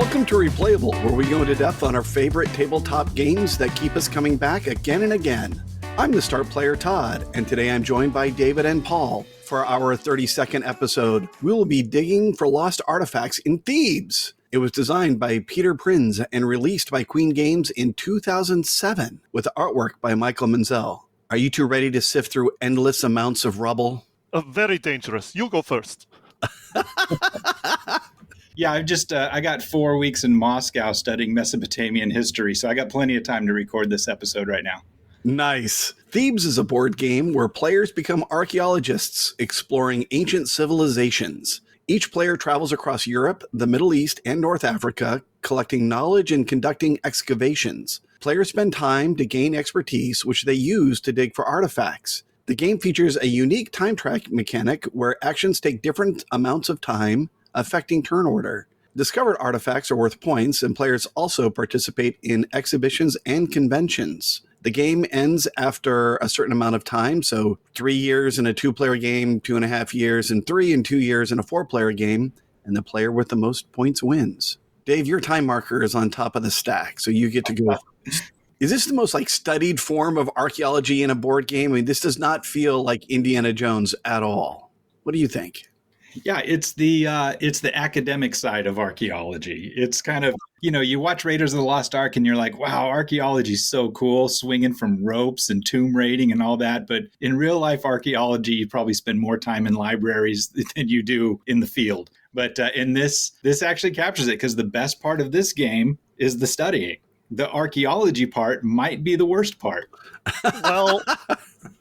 Welcome to Replayable, where we go into depth on our favorite tabletop games that keep us coming back again and again. I'm the start player, Todd, and today I'm joined by David and Paul. For our 32nd episode, we will be digging for lost artifacts in Thebes. It was designed by Peter Prinz and released by Queen Games in 2007, with artwork by Michael Menzel. Are you two ready to sift through endless amounts of rubble? Very dangerous. You go first. Yeah, I got 4 weeks in Moscow studying Mesopotamian history, so I got plenty of time to record this episode right now. Nice. Thebes is a board game where players become archaeologists exploring ancient civilizations. Each player travels across Europe, the Middle East, and North Africa, collecting knowledge and conducting excavations. Players spend time to gain expertise, which they use to dig for artifacts. The game features a unique time track mechanic where actions take different amounts of time, affecting turn order. Discovered artifacts are worth points, and players also participate in exhibitions and conventions. The game ends after a certain amount of time, so 3 years in a 2-player game, 2.5 years in 3, and 2 years in a 4-player game, and the player with the most points wins. Dave, your time marker is on top of the stack, so you get to go. Is this the most studied form of archaeology in a board game? I mean, this does not feel like Indiana Jones at all. What do you think? Yeah, it's the academic side of archaeology. It's kind of, you watch Raiders of the Lost Ark and you're like, wow, archaeology is so cool, swinging from ropes and tomb raiding and all that. But in real life archaeology, you probably spend more time in libraries than you do in the field. But in this actually captures it, because the best part of this game is the studying. The archaeology part might be the worst part. Well,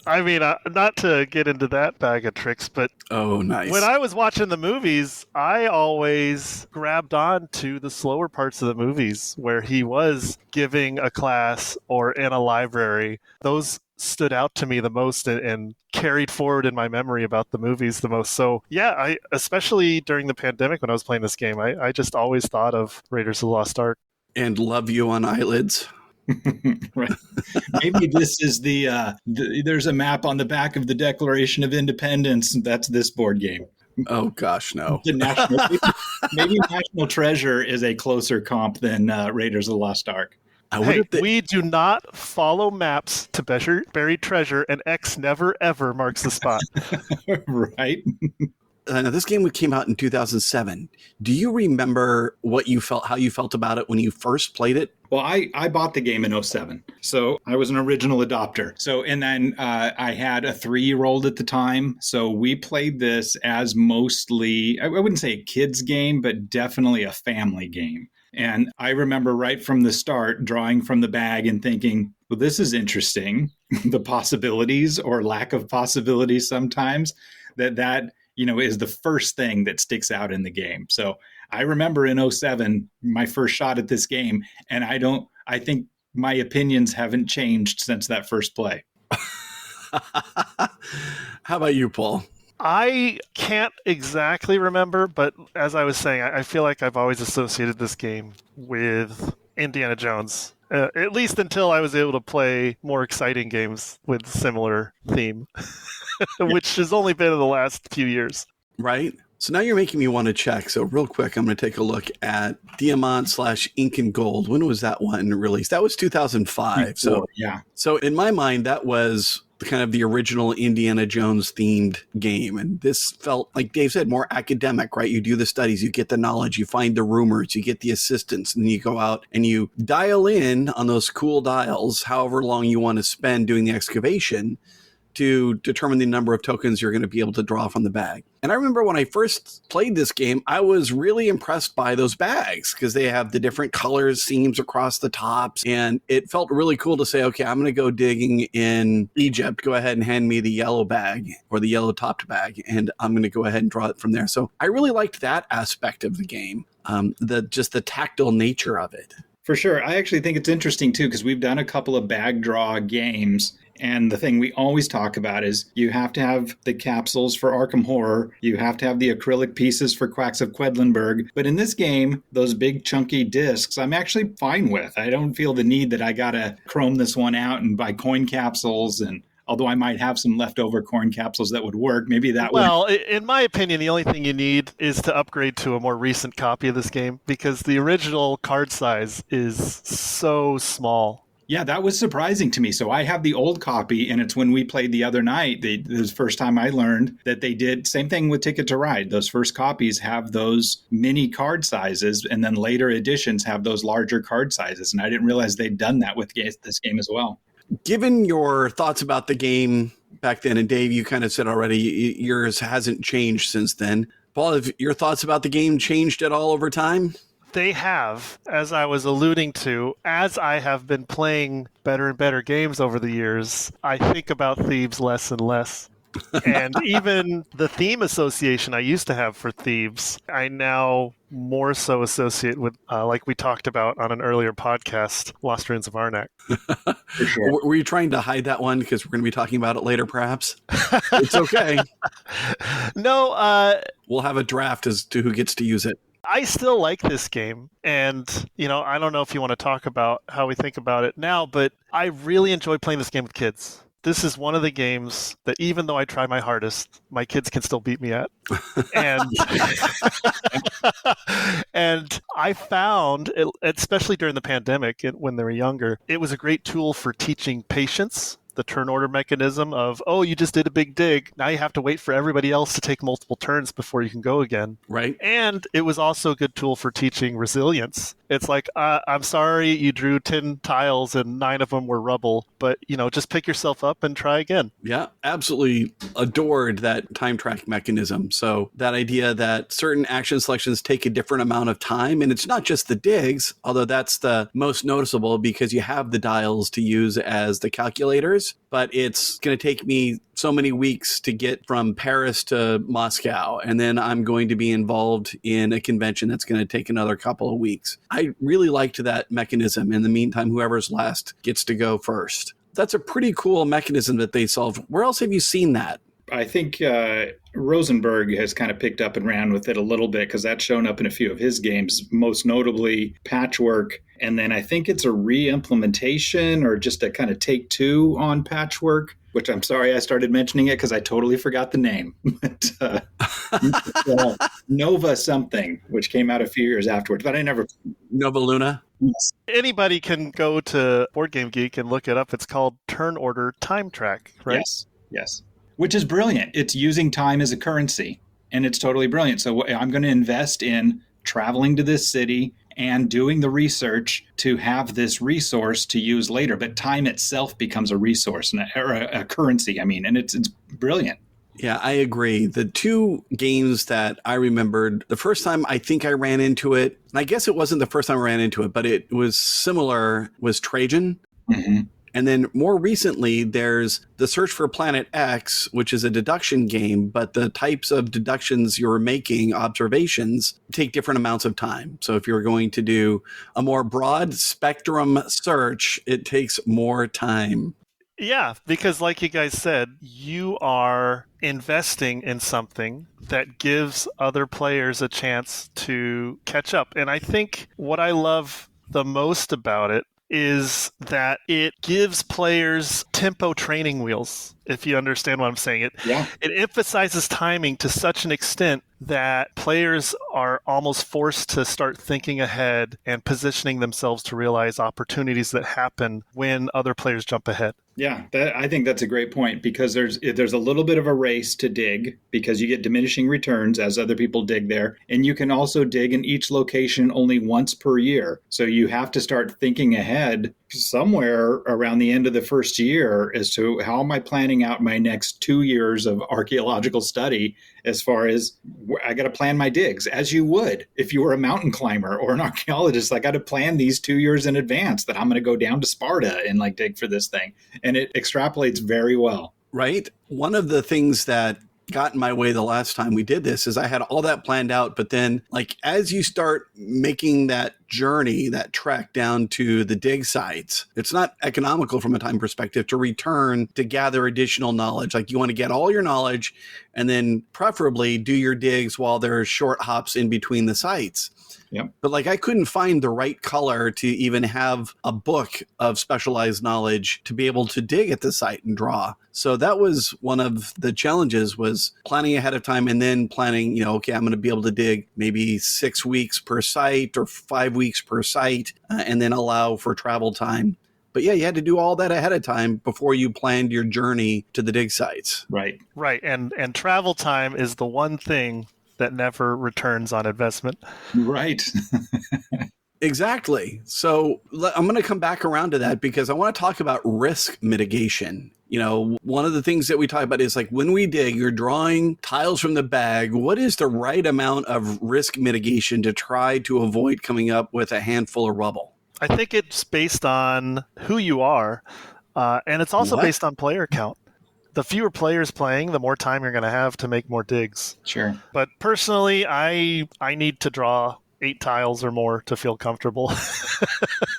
I mean, not to get into that bag of tricks, but oh, nice. When I was watching the movies, I always grabbed on to the slower parts of the movies where he was giving a class or in a library. Those stood out to me the most and carried forward in my memory about the movies the most. So yeah, especially during the pandemic when I was playing this game, I just always thought of Raiders of the Lost Ark. And Love You on Eyelids. Right. Maybe this is there's a map on the back of the Declaration of Independence. That's this board game. Oh, gosh, no. Maybe National Treasure is a closer comp than Raiders of the Lost Ark. We do not follow maps to buried treasure, and X never, ever marks the spot. Right. Now, this game came out in 2007. Do you remember how you felt about it when you first played it? Well, I bought the game in 2007, so I was an original adopter. So, and then I had a 3-year-old at the time, so we played this as mostly, I wouldn't say a kid's game, but definitely a family game. And I remember right from the start drawing from the bag and thinking, well, this is interesting. The possibilities or lack of possibilities sometimes that is the first thing that sticks out in the game. So I remember in 2007, my first shot at this game, and I think my opinions haven't changed since that first play. How about you, Paul? I can't exactly remember, but as I was saying, I feel like I've always associated this game with Indiana Jones. At least until I was able to play more exciting games with similar theme, which has only been in the last few years. Right. So now you're making me want to check. So real quick, I'm going to take a look at Diamant/Ink and Gold. When was that one released? That was 2005. So yeah. So in my mind, that was kind of the original Indiana Jones themed game. And this felt, like Dave said, more academic, right? You do the studies, you get the knowledge, you find the rumors, you get the assistants, and you go out and you dial in on those cool dials, however long you want to spend doing the excavation, to determine the number of tokens you're going to be able to draw from the bag. And I remember when I first played this game, I was really impressed by those bags because they have the different colors, seams across the tops. And it felt really cool to say, okay, I'm going to go digging in Egypt. Go ahead and hand me the yellow bag or the yellow topped bag. And I'm going to go ahead and draw it from there. So I really liked that aspect of the game, the tactile nature of it. For sure. I actually think it's interesting, too, because we've done a couple of bag draw games. And the thing we always talk about is you have to have the capsules for Arkham Horror. You have to have the acrylic pieces for Quacks of Quedlinburg. But in this game, those big chunky discs, I'm actually fine with. I don't feel the need that I got to chrome this one out and buy coin capsules and although I might have some leftover corn capsules that would work. Maybe that would. Well, in my opinion, the only thing you need is to upgrade to a more recent copy of this game because the original card size is so small. Yeah, that was surprising to me. So I have the old copy, and it's when we played the other night. This was the first time I learned that they did same thing with Ticket to Ride. Those first copies have those mini card sizes, and then later editions have those larger card sizes. And I didn't realize they'd done that with this game as well. Given your thoughts about the game back then, and Dave, you kind of said already yours hasn't changed since then. Paul, have your thoughts about the game changed at all over time? They have, as I was alluding to, as I have been playing better and better games over the years, I think about Thebes less and less. And even the theme association I used to have for Thebes, I now more so associate with, like we talked about on an earlier podcast, Lost Ruins of Arnak. For sure. Were you trying to hide that one because we're going to be talking about it later, perhaps? It's okay. No, We'll have a draft as to who gets to use it. I still like this game, and, I don't know if you want to talk about how we think about it now, but I really enjoy playing this game with kids. This is one of the games that even though I try my hardest, my kids can still beat me at. And, and I found, especially during the pandemic when they were younger, it was a great tool for teaching patience. The turn order mechanism of, you just did a big dig. Now you have to wait for everybody else to take multiple turns before you can go again. Right. And it was also a good tool for teaching resilience. It's like, I'm sorry you drew 10 tiles and 9 of them were rubble, but, just pick yourself up and try again. Yeah, absolutely adored that time track mechanism. So that idea that certain action selections take a different amount of time, and it's not just the digs, although that's the most noticeable because you have the dials to use as the calculators, but it's going to take me so many weeks to get from Paris to Moscow, and then I'm going to be involved in a convention that's going to take another couple of weeks. I really liked that mechanism. In the meantime, whoever's last gets to go first. That's a pretty cool mechanism that they solved. Where else have you seen that? I think Rosenberg has kind of picked up and ran with it a little bit because that's shown up in a few of his games, most notably Patchwork. And then I think it's a re-implementation or just a kind of take two on Patchwork, which I'm sorry I started mentioning it because I totally forgot the name. But, Nova something, which came out a few years afterwards, but I never... Nova Luna? Yes. Anybody can go to Board Game Geek and look it up. It's called Turn Order Time Track, right? Yes. Which is brilliant. It's using time as a currency, and it's totally brilliant. So I'm going to invest in traveling to this city and doing the research to have this resource to use later. But time itself becomes a resource, or a currency, and it's brilliant. Yeah, I agree. The two games that I remembered, the first time I think I ran into it, and I guess it wasn't the first time I ran into it, but it was similar, was Trajan. Mm-hmm. And then more recently, there's The Search for Planet X, which is a deduction game, but the types of deductions you're making, observations, take different amounts of time. So if you're going to do a more broad spectrum search, it takes more time. Yeah, because like you guys said, you are investing in something that gives other players a chance to catch up. And I think what I love the most about it is that it gives players tempo training wheels, if you understand what I'm saying. It emphasizes timing to such an extent that players are almost forced to start thinking ahead and positioning themselves to realize opportunities that happen when other players jump ahead. Yeah, I think that's a great point because there's a little bit of a race to dig because you get diminishing returns as other people dig there. And you can also dig in each location only once per year. So you have to start thinking ahead somewhere around the end of the first year as to how am I planning out my next 2 years of archaeological study as far as I got to plan my digs as you would if you were a mountain climber or an archaeologist. I got to plan these 2 years in advance that I'm going to go down to Sparta and dig for this thing. And it extrapolates very well. Right. One of the things that got in my way the last time we did this is I had all that planned out, but then as you start making that journey, that trek down to the dig sites, it's not economical from a time perspective to return to gather additional knowledge. Like, you want to get all your knowledge and then preferably do your digs while there are short hops in between the sites. Yep. But like, I couldn't find the right color to even have a book of specialized knowledge to be able to dig at the site and draw. So that was one of the challenges, was planning ahead of time and then planning, okay, I'm going to be able to dig maybe 6 weeks per site or 5 weeks per site, and then allow for travel time. But yeah, you had to do all that ahead of time before you planned your journey to the dig sites. Right. Right. And travel time is the one thing that never returns on investment. Right. Exactly. So I'm going to come back around to that because I want to talk about risk mitigation. One of the things that we talk about is, like, when we dig, you're drawing tiles from the bag. What is the right amount of risk mitigation to try to avoid coming up with a handful of rubble? I think it's based on who you are, and it's also based on player count. The fewer players playing, the more time you're going to have to make more digs. Sure. But personally, I need to draw 8 tiles or more to feel comfortable.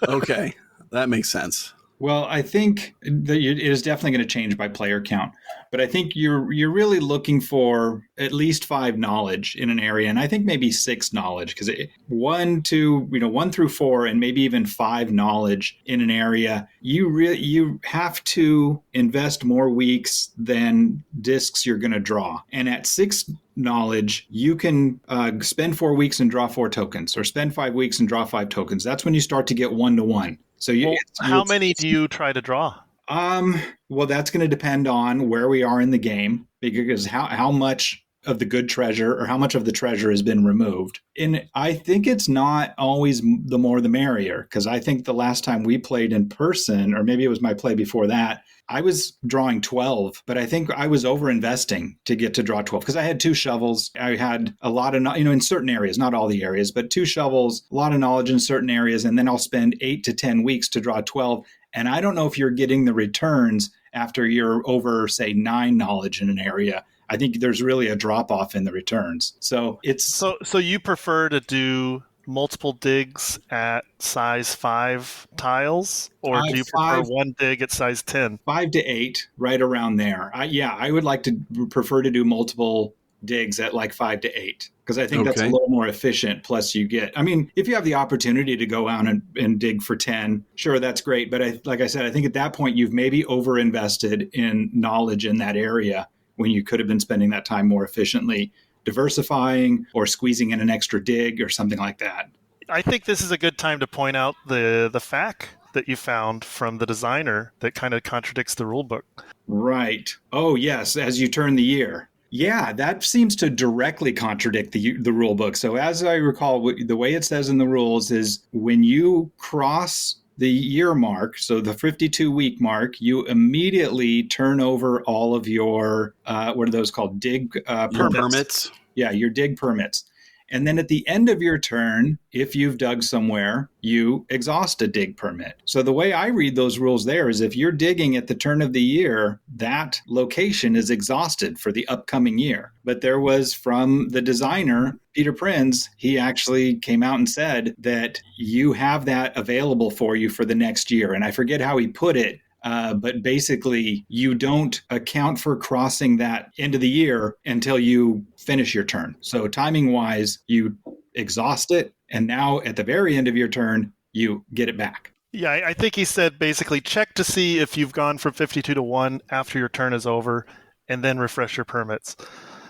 Okay, that makes sense. Well, I think that it is definitely going to change by player count, but I think you're really looking for at least 5 knowledge in an area, and I think maybe 6 knowledge, because 1 through 4, and maybe even 5 knowledge in an area. You have to invest more weeks than discs you're going to draw, and at 6 knowledge, you can spend 4 weeks and draw 4 tokens, or spend 5 weeks and draw 5 tokens. That's when you start to get 1-to-1. So how many do you try to draw? Well, that's going to depend on where we are in the game, because how much of the good treasure or how much of the treasure has been removed. And I think it's not always the more the merrier, because I think the last time we played in person, or maybe it was my play before that, I was drawing 12, but I think I was over-investing to get to draw 12, because I had 2 shovels. I had a lot of, in certain areas, not all the areas, but 2 shovels, a lot of knowledge in certain areas, and then I'll spend 8 to 10 weeks to draw 12. And I don't know if you're getting the returns after you're over, say, 9 knowledge in an area. I think there's really a drop-off in the returns. So it's... So you prefer to do multiple digs at size 5 tiles, or do you prefer one dig at size 10? 5 to 8, right around there. I would like to prefer to do multiple digs at like 5 to 8, because I think that's a little more efficient. Plus you get, if you have the opportunity to go out and dig for 10, sure, that's great. But like I said, I think at that point you've maybe over-invested in knowledge in that area when you could have been spending that time more efficiently diversifying or squeezing in an extra dig or something like that. I think this is a good time to point out the fact that you found from the designer that kind of contradicts the rule book. Right. Oh, yes, as you turn the year. Yeah, that seems to directly contradict the rule book. So as I recall, the way it says in the rules is when you cross the year mark, so the 52-week mark, you immediately turn over all of your, what are those called? Dig permits. Yeah, your dig permits. And then at the end of your turn, if you've dug somewhere, you exhaust a dig permit. So the way I read those rules there is if you're digging at the turn of the year, that location is exhausted for the upcoming year. But there was, from the designer, Peter Prinz, he actually came out and said that you have that available for you for the next year. And I forget how he put it. But basically, you don't account for crossing that end of the year until you finish your turn. So timing-wise, you exhaust it, and now at the very end of your turn, you get it back. Yeah, I think he said basically check to see if you've gone from 52 to 1 after your turn is over, and then refresh your permits.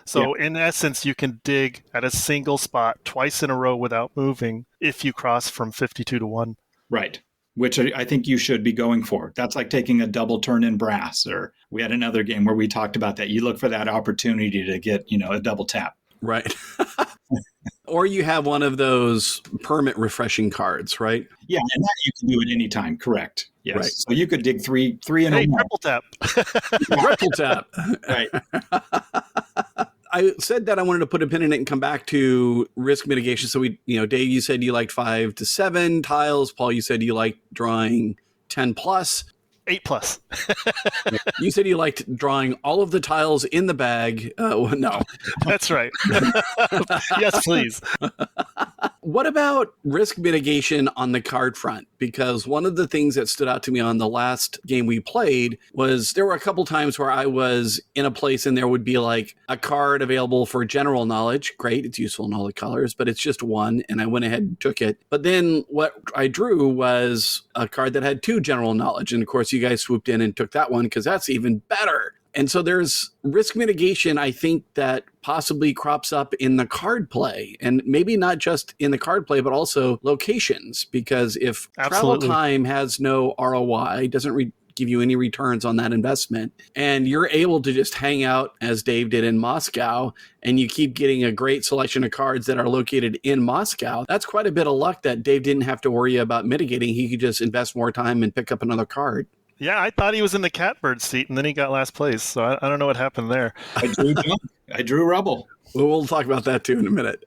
So in essence, you can dig at a single spot twice in a row without moving if you cross from 52 to 1. Right. Which I think you should be going for. That's like taking a double turn in brass, or we had another game where we talked about that. You look for that opportunity to get, a double tap. Right. Or you have one of those permit refreshing cards, right? Yeah, and that you can do at any time. Correct. Yes. Right. So you could dig three in a row. Triple tap. Triple tap. Right. I said that I wanted to put a pin in it and come back to risk mitigation. So Dave, you said you liked 5 to 7 tiles. Paul, you said you liked drawing 10 plus. 8 plus. You said you liked drawing all of the tiles in the bag. No. That's right. Yes, please. What about risk mitigation on the card front? Because one of the things that stood out to me on the last game we played was there were a couple times where I was in a place and there would be like a card available for general knowledge. Great, it's useful in all the colors, but it's just one, and I went ahead and took it. But then what I drew was a card that had 2 general knowledge. And of course, you guys swooped in and took that one because that's even better. And so there's risk mitigation, I think, that possibly crops up in the card play, and maybe not just in the card play, but also locations. Because if Absolutely. travel time has no ROI, doesn't give you any returns on that investment, and you're able to just hang out, as Dave did in Moscow, and you keep getting a great selection of cards that are located in Moscow, that's quite a bit of luck that Dave didn't have to worry about mitigating. He could just invest more time and pick up another card. Yeah, I thought he was in the catbird seat, and then he got last place. So I don't know what happened there. I drew junk. I drew rubble. Well, we'll talk about that too in a minute.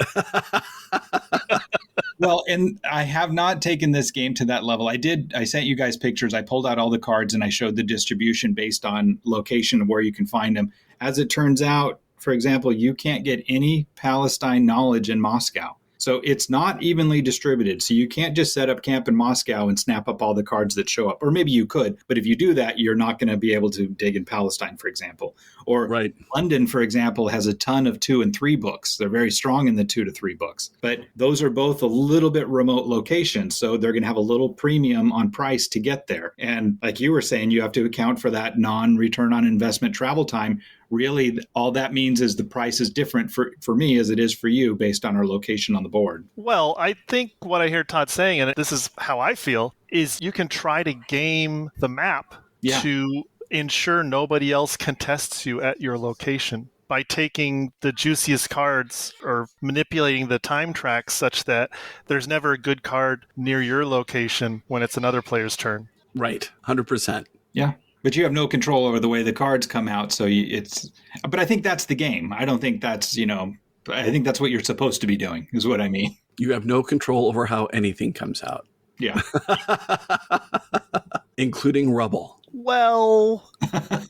Well, and I have not taken this game to that level. I sent you guys pictures. I pulled out all the cards and I showed the distribution based on location of where you can find them. As it turns out, for example, you can't get any Palestine knowledge in Moscow. So it's not evenly distributed. So you can't just set up camp in Moscow and snap up all the cards that show up. Or maybe you could, but if you do that, you're not going to be able to dig in Palestine, for example. Or Right. London, for example, has a ton of 2 and 3 books. They're very strong in the 2 to 3 books. But those are both a little bit remote locations. So they're going to have a little premium on price to get there. And like you were saying, you have to account for that non-return on investment travel time. Really, all that means is the price is different for me as it is for you based on our location on the board. Well, I think what I hear Todd saying, and this is how I feel, is you can try to game the map to ensure nobody else contests you at your location by taking the juiciest cards or manipulating the time tracks such that there's never a good card near your location when it's another player's turn. Right. 100%. Yeah. But you have no control over the way the cards come out. So but I think that's the game. I don't think that's, I think that's what you're supposed to be doing is what I mean. You have no control over how anything comes out. Yeah. Including rubble. Well,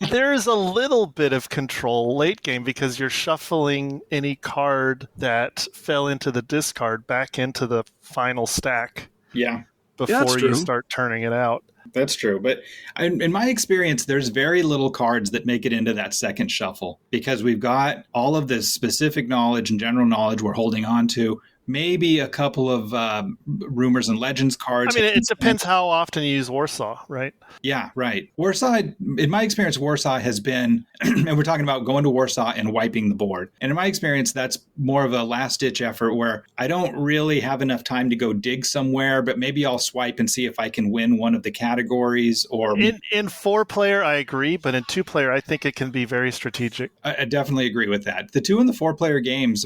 there's a little bit of control late game because you're shuffling any card that fell into the discard back into the final stack. Yeah. Before you start turning it out. That's true. But in my experience, there's very little cards that make it into that second shuffle because we've got all of this specific knowledge and general knowledge we're holding on to. Maybe a couple of rumors and legends cards. I mean, it depends how often you use Warsaw, right? Yeah, right. Warsaw, in my experience, Warsaw has been, and we're talking about going to Warsaw and wiping the board. And in my experience, that's more of a last-ditch effort where I don't really have enough time to go dig somewhere, but maybe I'll swipe and see if I can win one of the categories. Or in 4-player, I agree, but in 2-player, I think it can be very strategic. I definitely agree with that. The 2 and the 4-player games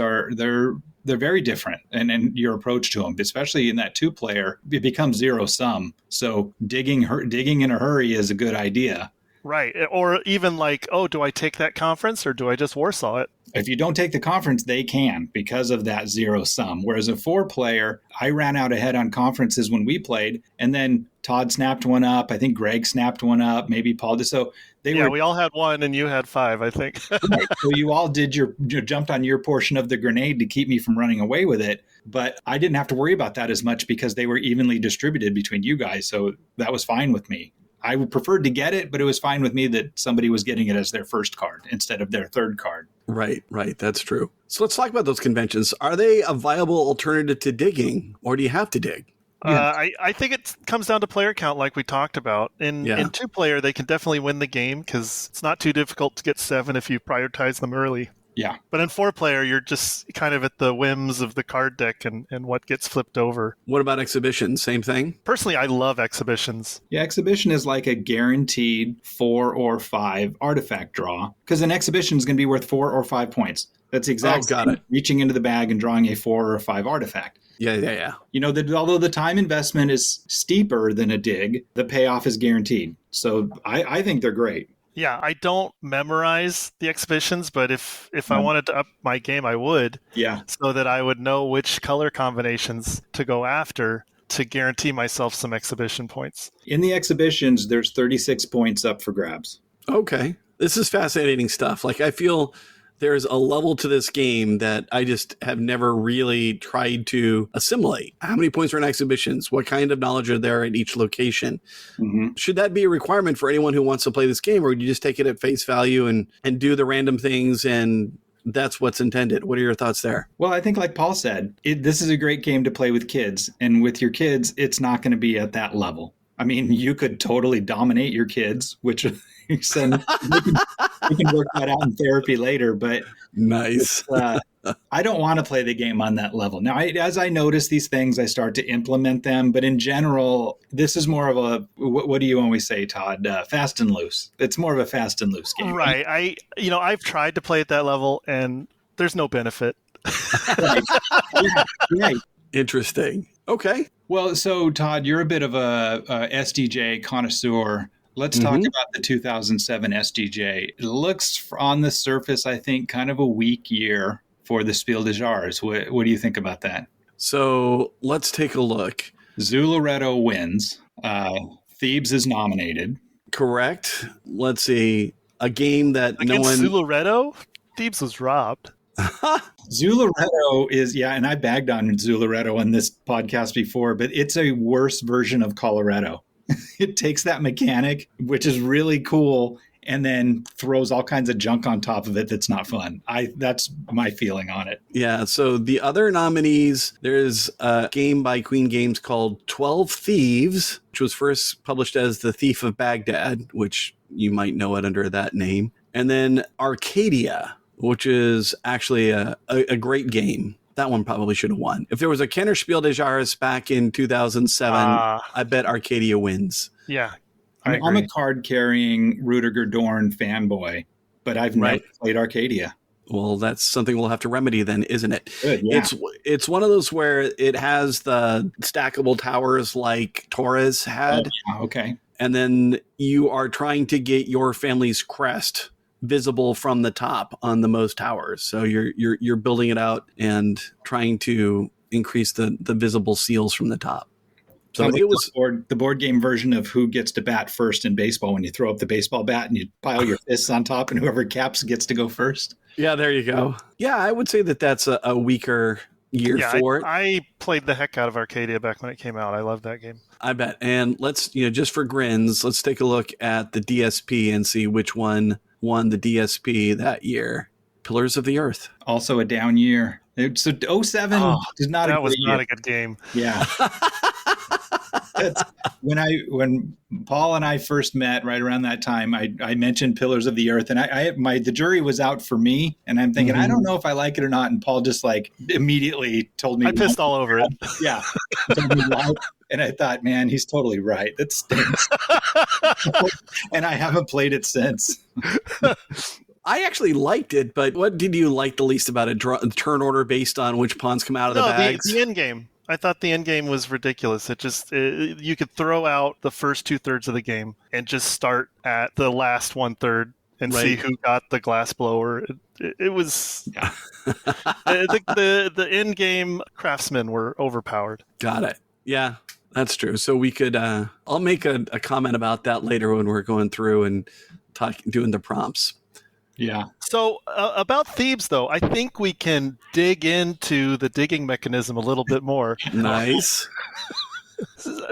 they're very different and your approach to them, especially in that 2-player, it becomes zero sum. So digging in a hurry is a good idea. Right. Or even like, oh, do I take that conference or do I just Warsaw it? If you don't take the conference, they can because of that zero sum. Whereas a 4-player, I ran out ahead on conferences when we played, and then Todd snapped one up. I think Greg snapped one up. Maybe Paul did. So we all had 1 and you had 5, I think. Right. So you all did jumped on your portion of the grenade to keep me from running away with it. But I didn't have to worry about that as much because they were evenly distributed between you guys. So that was fine with me. I would prefer to get it, but it was fine with me that somebody was getting it as their first card instead of their third card. Right. That's true. So let's talk about those conventions. Are they a viable alternative to digging, or do you have to dig? I think it comes down to player count like we talked about. In 2-player, they can definitely win the game because it's not too difficult to get 7 if you prioritize them early. Yeah. But in 4-player, you're just kind of at the whims of the card deck and what gets flipped over. What about exhibitions? Same thing? Personally, I love exhibitions. Yeah, exhibition is like a guaranteed 4 or 5 artifact draw because an exhibition is going to be worth 4 or 5 points. That's the exact same, reaching into the bag and drawing a 4 or 5 artifact. Yeah. Although the time investment is steeper than a dig, the payoff is guaranteed. So I think they're great. Yeah, I don't memorize the exhibitions, but if I wanted to up my game, I would. Yeah. So that I would know which color combinations to go after to guarantee myself some exhibition points. In the exhibitions, there's 36 points up for grabs. Okay. This is fascinating stuff. Like, I feel There's a level to this game that I just have never really tried to assimilate. How many points are in exhibitions? What kind of knowledge are there at each location? Mm-hmm. Should that be a requirement for anyone who wants to play this game, or do you just take it at face value and do the random things and that's what's intended? What are your thoughts there? Well, I think like Paul said, this is a great game to play with kids. And with your kids, it's not going to be at that level. I mean, you could totally dominate your kids, which we can work that out in therapy later. But nice. I don't want to play the game on that level. Now, as I notice these things, I start to implement them. But in general, this is more of a, what do you always say, Todd? Fast and loose. It's more of a fast and loose game. Right. I've tried to play at that level, and there's no benefit. Right. Yeah. Interesting. Okay. Well, so Todd, you're a bit of a SDJ connoisseur. Let's talk about the 2007 SDJ. It looks on the surface, I think, kind of a weak year for the Spiel des Jahres. What do you think about that? So let's take a look. Zuloretto wins. Thebes is nominated. Correct. Let's see. A game that Against Zuloretto? Thebes was robbed. Zuloretto is, and I bagged on Zuloretto on this podcast before, but it's a worse version of Colorado. It takes that mechanic, which is really cool, and then throws all kinds of junk on top of it that's not fun. That's my feeling on it. Yeah, so the other nominees, there's a game by Queen Games called 12 Thieves, which was first published as The Thief of Baghdad, which you might know it under that name. And then Arcadia, which is actually a great game. That one probably should have won. If there was a Kenner Spiel des Jahres back in 2007, I bet Arcadia wins. Yeah. I'm a card-carrying Rudiger Dorn fanboy, but I've never played Arcadia. Well, that's something we'll have to remedy then, isn't it? Good, yeah. It's one of those where it has the stackable towers like Torres had. Oh, yeah, okay. And then you are trying to get your family's crest visible from the top on the most towers. So you're building it out and trying to increase the visible seals from the top. So it was the board game version of who gets to bat first in baseball, when you throw up the baseball bat and you pile your fists on top and whoever caps gets to go first. Yeah, there you go. Yeah, I would say that's a weaker year for it. I played the heck out of Arcadia back when it came out. I loved that game. I bet. And let's, just for grins, let's take a look at the DSP and see which one won the DSP that year. Pillars of the Earth. Also a down year. So 2007 is not that was not a good game. Yeah. When Paul and I first met right around that time, I mentioned Pillars of the Earth, and the jury was out for me, and I'm thinking, I don't know if I like it or not. And Paul just immediately told me. I pissed all over it. Yeah. And I thought, man, he's totally right. That stinks. And I haven't played it since. I actually liked it, but what did you like the least about it? Turn order based on which pawns come out of the bags? The end game. I thought the end game was ridiculous. You could throw out the first 2/3 of the game and just start at the last 1/3 and see who got the glass blower. It was the end game craftsmen were overpowered. Got it. Yeah, that's true. So we could. I'll make a comment about that later when we're going through and doing the prompts. Yeah. So about Thebes, though, I think we can dig into the digging mechanism a little bit more. Nice.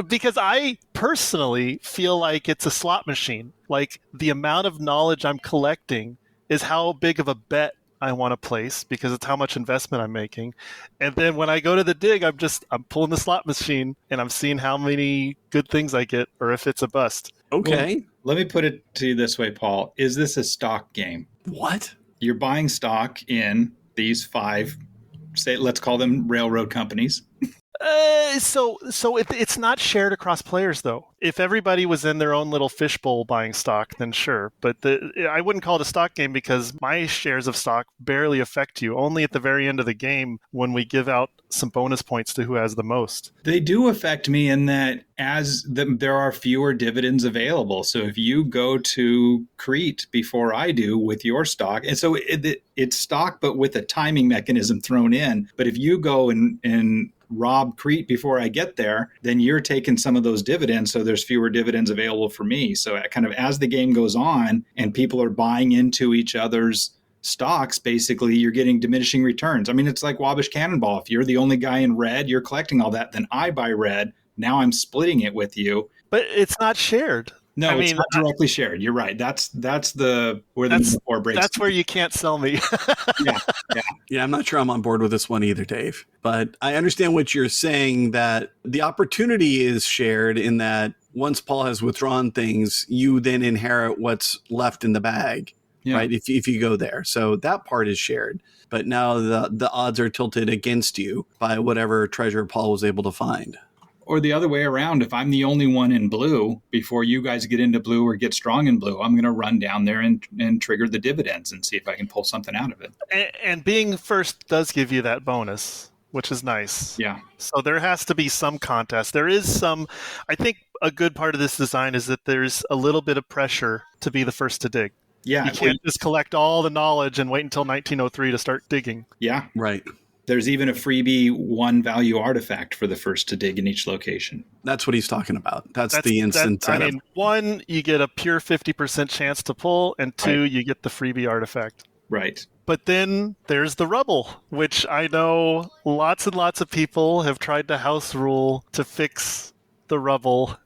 Because I personally feel like it's a slot machine. Like the amount of knowledge I'm collecting is how big of a bet I want to place, because it's how much investment I'm making. And then when I go to the dig, I'm pulling the slot machine and I'm seeing how many good things I get or if it's a bust. Okay. Well, let me put it to you this way, Paul. Is this a stock game? What? You're buying stock in these 5, let's call them railroad companies. So it's not shared across players, though. If everybody was in their own little fishbowl buying stock, then sure. But I wouldn't call it a stock game, because my shares of stock barely affect you. Only at the very end of the game, when we give out some bonus points to who has the most. They do affect me in that there are fewer dividends available. So if you go to Crete before I do with your stock, and so it's stock, but with a timing mechanism thrown in. But if you go and rob Crete before I get there, then you're taking some of those dividends. So there's fewer dividends available for me. So kind of as the game goes on and people are buying into each other's stocks, basically, you're getting diminishing returns. I mean, it's like Wabash Cannonball. If you're the only guy in red, you're collecting all that, then I buy red. Now I'm splitting it with you. But it's not shared. No, I it's mean, not directly shared. You're right. That's the where the That's- metaphor breaks. that's where you can't sell me. Yeah. Yeah, I'm not sure I'm on board with this one either, Dave. But I understand what you're saying, that the opportunity is shared in that once Paul has withdrawn things, you then inherit what's left in the bag, Yeah. right? If you go there. So that part is shared. But now the odds are tilted against you by whatever treasure Paul was able to find. Or the other way around, if I'm the only one in blue, before you guys get into blue or get strong in blue, I'm going to run down there and trigger the dividends and see if I can pull something out of it. And being first does give you that bonus, which is nice. Yeah. So there has to be some contest. There is some, I think a good part of this design is that there's a little bit of pressure to be the first to dig. Yeah. You can't just collect all the knowledge and wait until 1903 to start digging. Yeah. Right. There's even a freebie 1 value artifact for the first to dig in each location. That's what he's talking about. That's the instant I setup. mean, 1, you get a pure 50% chance to pull, and 2, Right. you get the freebie artifact. Right. But then there's the rubble, which I know lots and lots of people have tried to house rule to fix the rubble.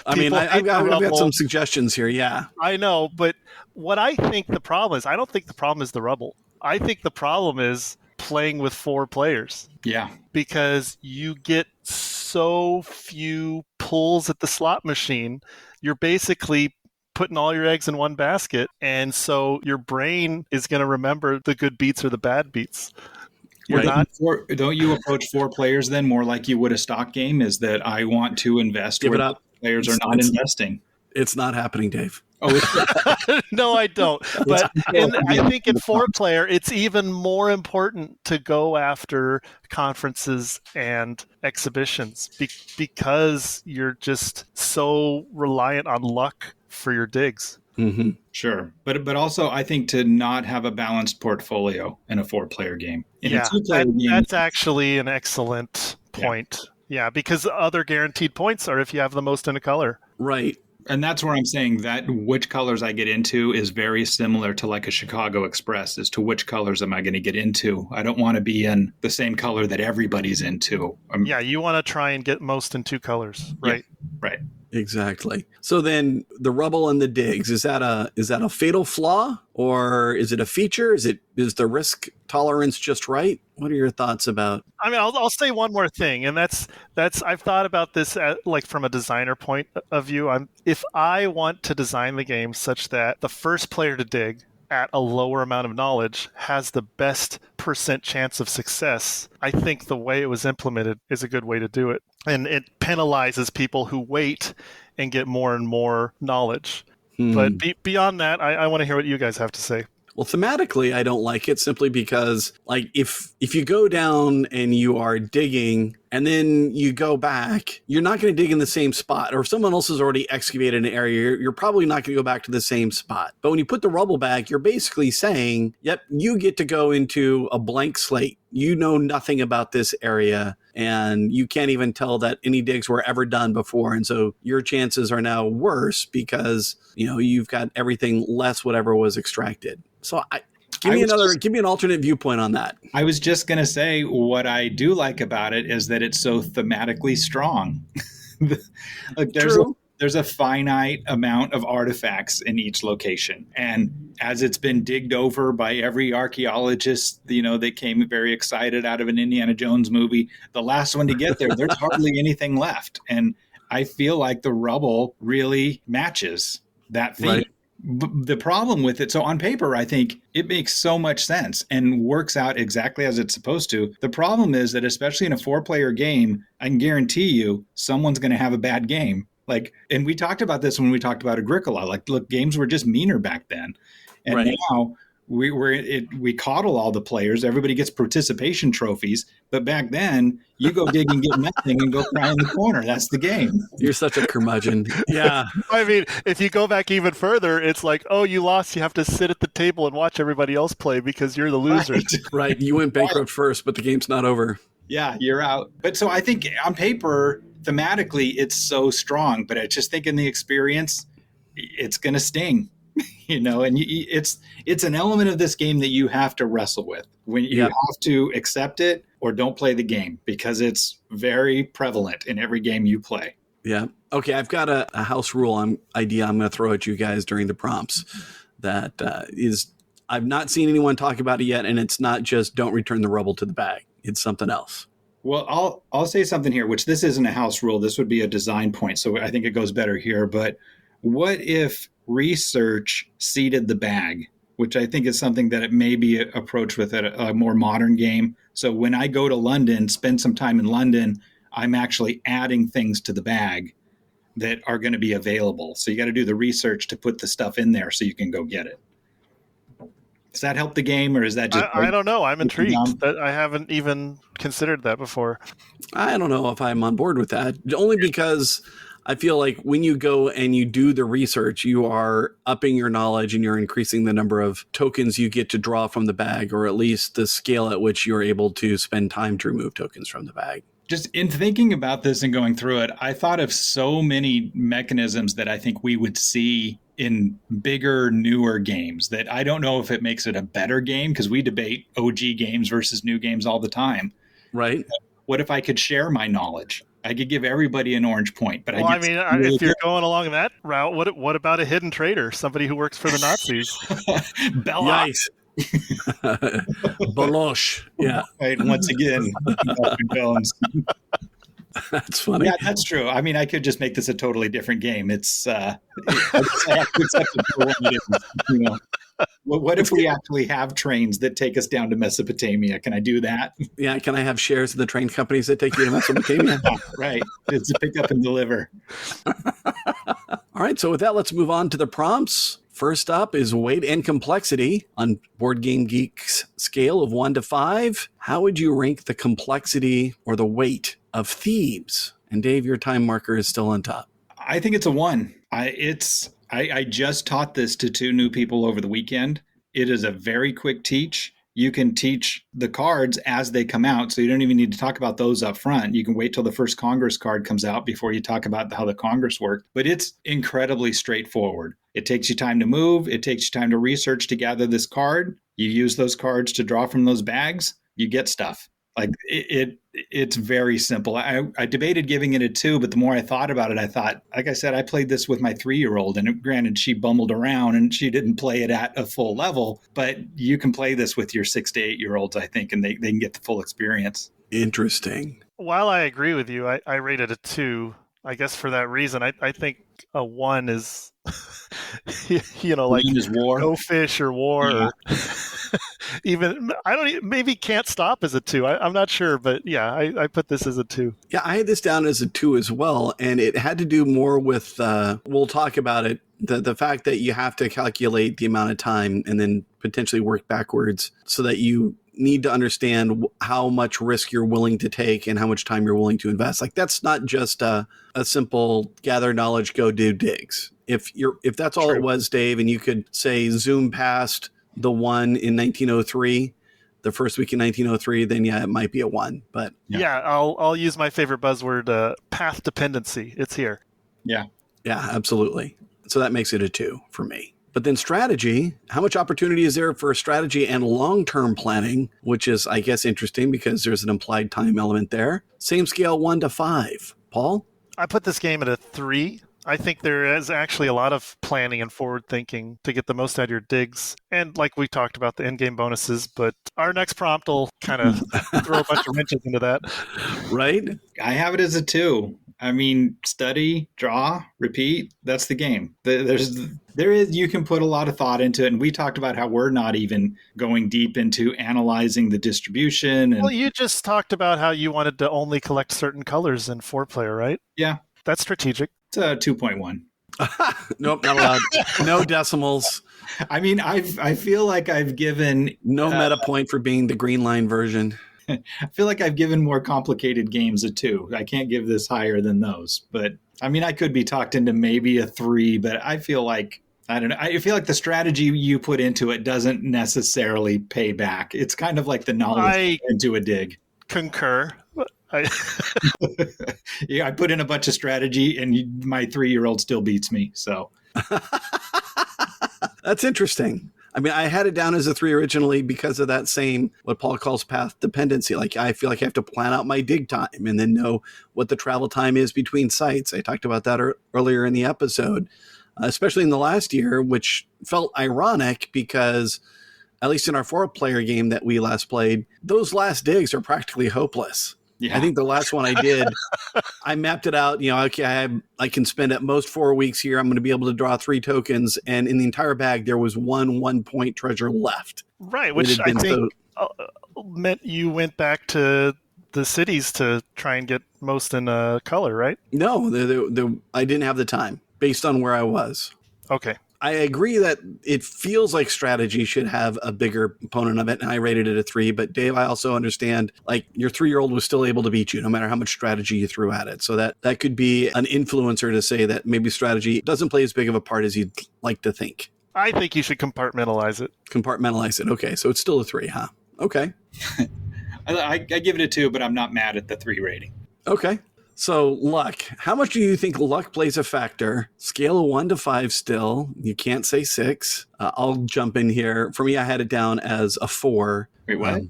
I mean, People I've hate got the rubble. some suggestions here. Yeah. I know, but what I think the problem is, I don't think the problem is the rubble. I think the problem is playing with 4 players, Yeah. because you get so few pulls at the slot machine. You're basically putting all your eggs in one basket, and so your brain is going to remember the good beats or the bad beats. You're Right. not. Don't you approach 4 players then more like you would a stock game? Is that I want to invest Give where it up. players are not investing? It's not happening, Dave. Oh, it's, No, I don't. But I think in 4-player, it's even more important to go after conferences and exhibitions because you're just so reliant on luck for your digs. Mm-hmm. sure. But also, I think to not have a balanced portfolio in a 4-player game. In Yeah, a 2-player game, that's actually an excellent point. Yeah, because other guaranteed points are if you have the most in a color. Right. and that's where I'm saying that which colors I get into is very similar to like a Chicago Express as to which colors am I going to get into. I don't want to be in the same color that everybody's into. Yeah, you want to try and get most in 2 colors, right? Yeah, right. Exactly. So then the rubble and the digs, is that a fatal flaw, or is it a feature? Is the risk tolerance just right? What are your thoughts about? I mean, I'll say one more thing, and that's I've thought about this like from a designer point of view. If I want to design the game such that the first player to dig at a lower amount of knowledge has the best % chance of success, I think the way it was implemented is a good way to do it. And it penalizes people who wait and get more and more knowledge. But beyond that, I want to hear what you guys have to say. Well, thematically, I don't like it simply because, like, if you go down and you are digging and then you go back, you're not going to dig in the same spot. Or if someone else has already excavated an area, you're probably not going to go back to the same spot. But when you put the rubble back, you're basically saying, yep, you get to go into a blank slate. You know nothing about this area, and you can't even tell that any digs were ever done before. And so your chances are now worse because, you've got everything less whatever was extracted. So give me an alternate viewpoint on that. I was just going to say what I do like about it is that it's so thematically strong. Like there's a finite amount of artifacts in each location. And as it's been digged over by every archaeologist, they came very excited out of an Indiana Jones movie. The last one to get there's hardly anything left. And I feel like the rubble really matches that theme. Right. The problem with it, so on paper, I think it makes so much sense and works out exactly as it's supposed to. The problem is that especially in a 4-player game, I can guarantee you someone's going to have a bad game. And we talked about this when we talked about Agricola. Look, games were just meaner back then. And right. Now we coddle all the players. Everybody gets participation trophies. But back then, you go dig and get nothing and go cry in the corner. That's the game. You're such a curmudgeon. Yeah. I mean, if you go back even further, it's like, oh, you lost. You have to sit at the table and watch everybody else play because you're the loser. Right. You went bankrupt first, but the game's not over. Yeah, you're out. But so I think on paper, thematically, it's so strong. But I just think in the experience, it's going to sting. And it's an element of this game that you have to wrestle with when you Yep. have to accept it or don't play the game, because it's very prevalent in every game you play. Yeah. Okay, I've got a house rule idea I'm going to throw at you guys during the prompts that is, I've not seen anyone talk about it yet, and it's not just don't return the rubble to the bag. It's something else. Well, I'll say something here, which this isn't a house rule. This would be a design point, so I think it goes better here. But what if research seeded the bag, which I think is something that it may be approached with a more modern game. So when I go to London, spend some time in London, I'm actually adding things to the bag that are going to be available. So you got to do the research to put the stuff in there so you can go get it. Does that help the game, or is that just... I don't know. I'm intrigued. That I haven't even considered that before. I don't know if I'm on board with that, only because I feel like when you go and you do the research, you are upping your knowledge and you're increasing the number of tokens you get to draw from the bag, or at least the scale at which you're able to spend time to remove tokens from the bag. Just in thinking about this and going through it, I thought of so many mechanisms that I think we would see in bigger, newer games that I don't know if it makes it a better game, because we debate OG games versus new games all the time. Right. What if I could share my knowledge? I could give everybody an orange point. But if you're going along that route, what about a hidden traitor, somebody who works for the Nazis? Bella. Yikes. Balosh. Yeah. Right, once again, Jones. That's funny. Yeah, that's true. I mean, I could just make this a totally different game. It's I have to accept it for what it is. What if we actually have trains that take us down to Mesopotamia? Can I do that? Yeah. Can I have shares of the train companies that take you to Mesopotamia? Right. It's a pick up and deliver. All right. So with that, let's move on to the prompts. First up is weight and complexity. On Board Game Geek's scale of 1 to 5, how would you rank the complexity or the weight of Thebes? And Dave, your time marker is still on top. I think it's a 1. I just taught this to 2 new people over the weekend. It is a very quick teach. You can teach the cards as they come out, so you don't even need to talk about those up front. You can wait till the first Congress card comes out before you talk about how the Congress worked. But it's incredibly straightforward. It takes you time to move. It takes you time to research to gather this card. You use those cards to draw from those bags. You get stuff. Like it's very simple. I debated giving it a 2, but the more I thought about it, I thought, like I said, I played this with my 3-year-old, and granted, she bumbled around and she didn't play it at a full level, but you can play this with your 6 to 8-year-olds, I think, and they can get the full experience. Interesting. While I agree with you, I rated a 2. I guess for that reason, I think a 1 is, like is war. No Fish or War. Yeah. Or even maybe Can't Stop as a 2. I'm not sure, but yeah, I put this as a 2. Yeah, I had this down as a 2 as well, and it had to do more with, we'll talk about it, the fact that you have to calculate the amount of time and then potentially work backwards so that you need to understand how much risk you're willing to take and how much time you're willing to invest. Like, that's not just a simple gather knowledge, go do digs. If that's all it was, Dave, and you could say zoom past the 1 in 1903, the first week in 1903, then yeah, it might be a 1. But yeah, I'll use my favorite buzzword, path dependency. It's here. Yeah, absolutely. So that makes it a 2 for me. But then strategy, how much opportunity is there for strategy and long-term planning, which is, I guess, interesting because there's an implied time element there. Same scale, 1 to 5. Paul? I put this game at a 3. I think there is actually a lot of planning and forward thinking to get the most out of your digs. And like we talked about, the end game bonuses, but our next prompt will kind of throw a bunch of wrenches into that. Right? I have it as a 2. I mean, study, draw, repeat. That's the game. You can put a lot of thought into it. And we talked about how we're not even going deep into analyzing the distribution. Well, you just talked about how you wanted to only collect certain colors in 4-player, right? Yeah. That's strategic. It's a 2.1. Nope, not allowed. No decimals. I mean, I feel like I've given... No meta point for being the green line version. I feel like I've given more complicated games a 2. I can't give this higher than those. But, I mean, I could be talked into maybe a 3, but I feel like... I don't know. I feel like the strategy you put into it doesn't necessarily pay back. It's kind of like the knowledge into a dig. Concur. Yeah, I put in a bunch of strategy, and my 3-year-old still beats me. So, That's interesting. I mean, I had it down as a 3 originally because of that same, what Paul calls path dependency. Like, I feel like I have to plan out my dig time and then know what the travel time is between sites. I talked about that earlier in the episode, especially in the last year, which felt ironic because, at least in our 4-player game that we last played, those last digs are practically hopeless. Yeah. I think the last one I did, I mapped it out. Okay, I can spend at most 4 weeks here. I'm going to be able to draw 3 tokens. And in the entire bag, there was 1-point treasure left. Right, which I think meant you went back to the cities to try and get most in color, right? No, I didn't have the time based on where I was. Okay. I agree that it feels like strategy should have a bigger component of it, and I rated it a 3. But Dave, I also understand, like, your 3-year-old was still able to beat you no matter how much strategy you threw at it. So that could be an influencer to say that maybe strategy doesn't play as big of a part as you'd like to think. I think you should compartmentalize it. Compartmentalize it. Okay, so it's still a 3, huh? Okay. I give it a 2, but I'm not mad at the 3 rating. Okay. So luck. How much do you think luck plays a factor? Scale of 1 to 5 still. You can't say 6. I'll jump in here. For me, I had it down as a 4. Wait, what?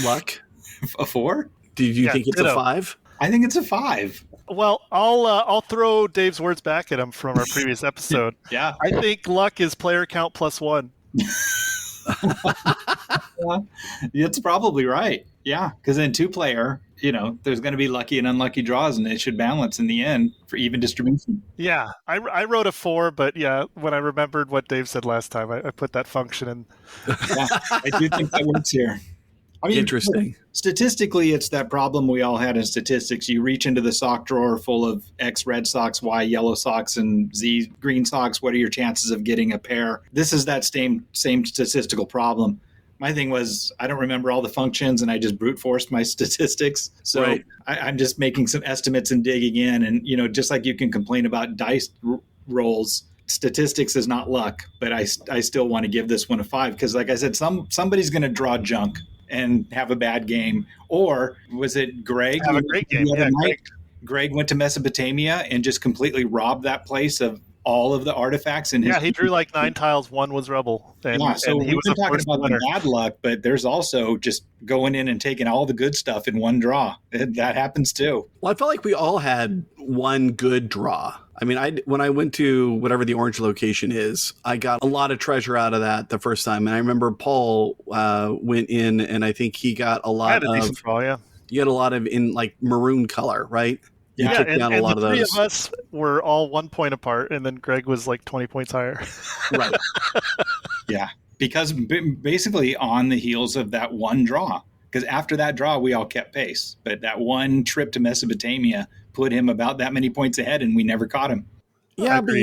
Luck. A 4? Did you think it's a 5? I think it's a 5. Well, I'll throw Dave's words back at him from our previous episode. Yeah. I think luck is player count plus 1. It's probably right. Yeah, because in 2-player, there's going to be lucky and unlucky draws, and it should balance in the end for even distribution. Yeah, I wrote a 4, but yeah, when I remembered what Dave said last time, I put that function in. Yeah, I do think that works here. I mean, interesting. Statistically, it's that problem we all had in statistics. You reach into the sock drawer full of X red socks, Y yellow socks, and Z green socks. What are your chances of getting a pair? This is that same statistical problem. My thing was, I don't remember all the functions, and I just brute forced my statistics. So right. I'm just making some estimates and digging in. And, just like you can complain about dice rolls, statistics is not luck. But I still want to give this one a 5 because, like I said, somebody's going to draw junk and have a bad game. Or was it Greg? Have a great game. Yeah, Greg went to Mesopotamia and just completely robbed that place of all of the artifacts. And he drew like 9 tiles. 1 was rubble. So we've been talking about the bad luck, but there's also just going in and taking all the good stuff in one draw. That happens too. Well, I felt like we all had one good draw. I mean, when I went to whatever the orange location is, I got a lot of treasure out of that the first time. And I remember Paul went in, and I think he got a lot I had a decent draw, yeah. You had a lot of in like maroon color, right? You took down a lot of those. The 3 of us were all 1 point apart, and then Greg was like 20 points higher. Right. Yeah, because basically on the heels of that one draw. Because after that draw, we all kept pace. But that one trip to Mesopotamia put him about that many points ahead, and we never caught him. Yeah, but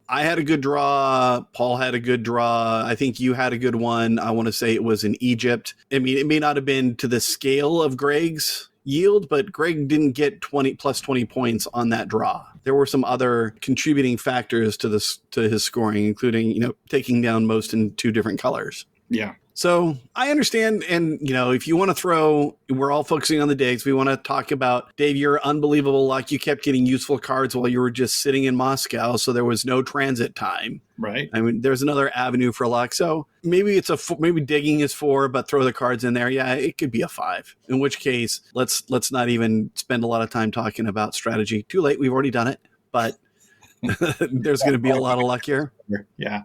I had a good draw. Paul had a good draw. I think you had a good one. I want to say it was in Egypt. I mean, it may not have been to the scale of Greg's yield, but Greg didn't get plus 20 points on that draw. There were some other contributing factors to his scoring, including, taking down most in 2 different colors. Yeah. So I understand. And, if you want to we're all focusing on the digs. We want to talk about, Dave, your unbelievable luck. You kept getting useful cards while you were just sitting in Moscow. So there was no transit time. Right. I mean, there's another avenue for luck. So maybe maybe digging is 4, but throw the cards in there. Yeah, it could be a 5. In which case, let's not even spend a lot of time talking about strategy. Too late. We've already done it. But there's going to be a lot of luck here. Yeah.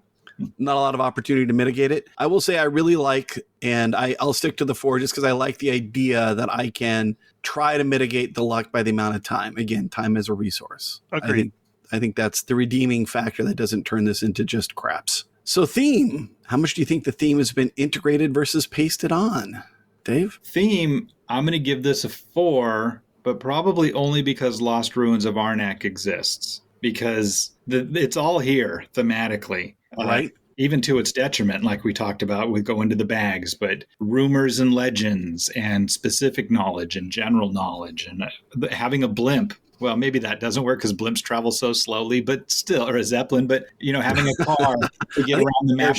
Not a lot of opportunity to mitigate it. I will say I really like, and I'll stick to the 4 just because I like the idea that I can try to mitigate the luck by the amount of time. Again, time is a resource. Agreed. I think that's the redeeming factor that doesn't turn this into just craps. So theme, how much do you think the theme has been integrated versus pasted on? Dave? Theme, I'm going to give this a 4, but probably only because Lost Ruins of Arnak exists. Because it's all here thematically. Right. Even to its detriment, like we talked about with going to the bags, but rumors and legends and specific knowledge and general knowledge and having a blimp. Well, maybe that doesn't work because blimps travel so slowly, but still, or a Zeppelin, but, having a car to get around the map.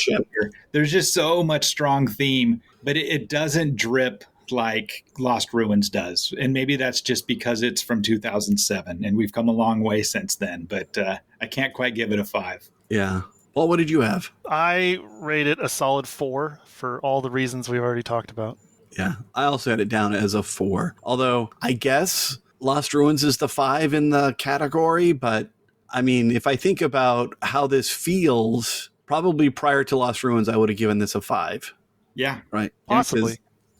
There's just so much strong theme, but it doesn't drip like Lost Ruins does. And maybe that's just because it's from 2007 and we've come a long way since then, but I can't quite give it a 5. Yeah. Paul, what did you have? I rate it a solid 4 for all the reasons we've already talked about. Yeah, I also had it down as a 4. Although I guess Lost Ruins is the 5 in the category, but I mean, if I think about how this feels, probably prior to Lost Ruins, I would have given this a 5. Yeah. Right. Possibly.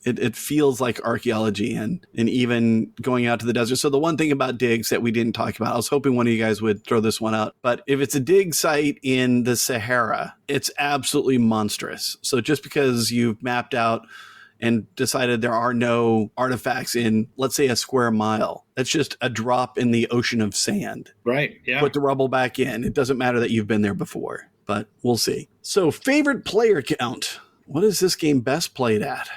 It feels like archaeology and even going out to the desert. So the one thing about digs that we didn't talk about, I was hoping one of you guys would throw this one out, but if it's a dig site in the Sahara, it's absolutely monstrous. So just because you've mapped out and decided there are no artifacts in, let's say, a square mile, that's just a drop in the ocean of sand. Right. Yeah. Put the rubble back in. It doesn't matter that you've been there before, but we'll see. So favorite player count. What is this game best played at?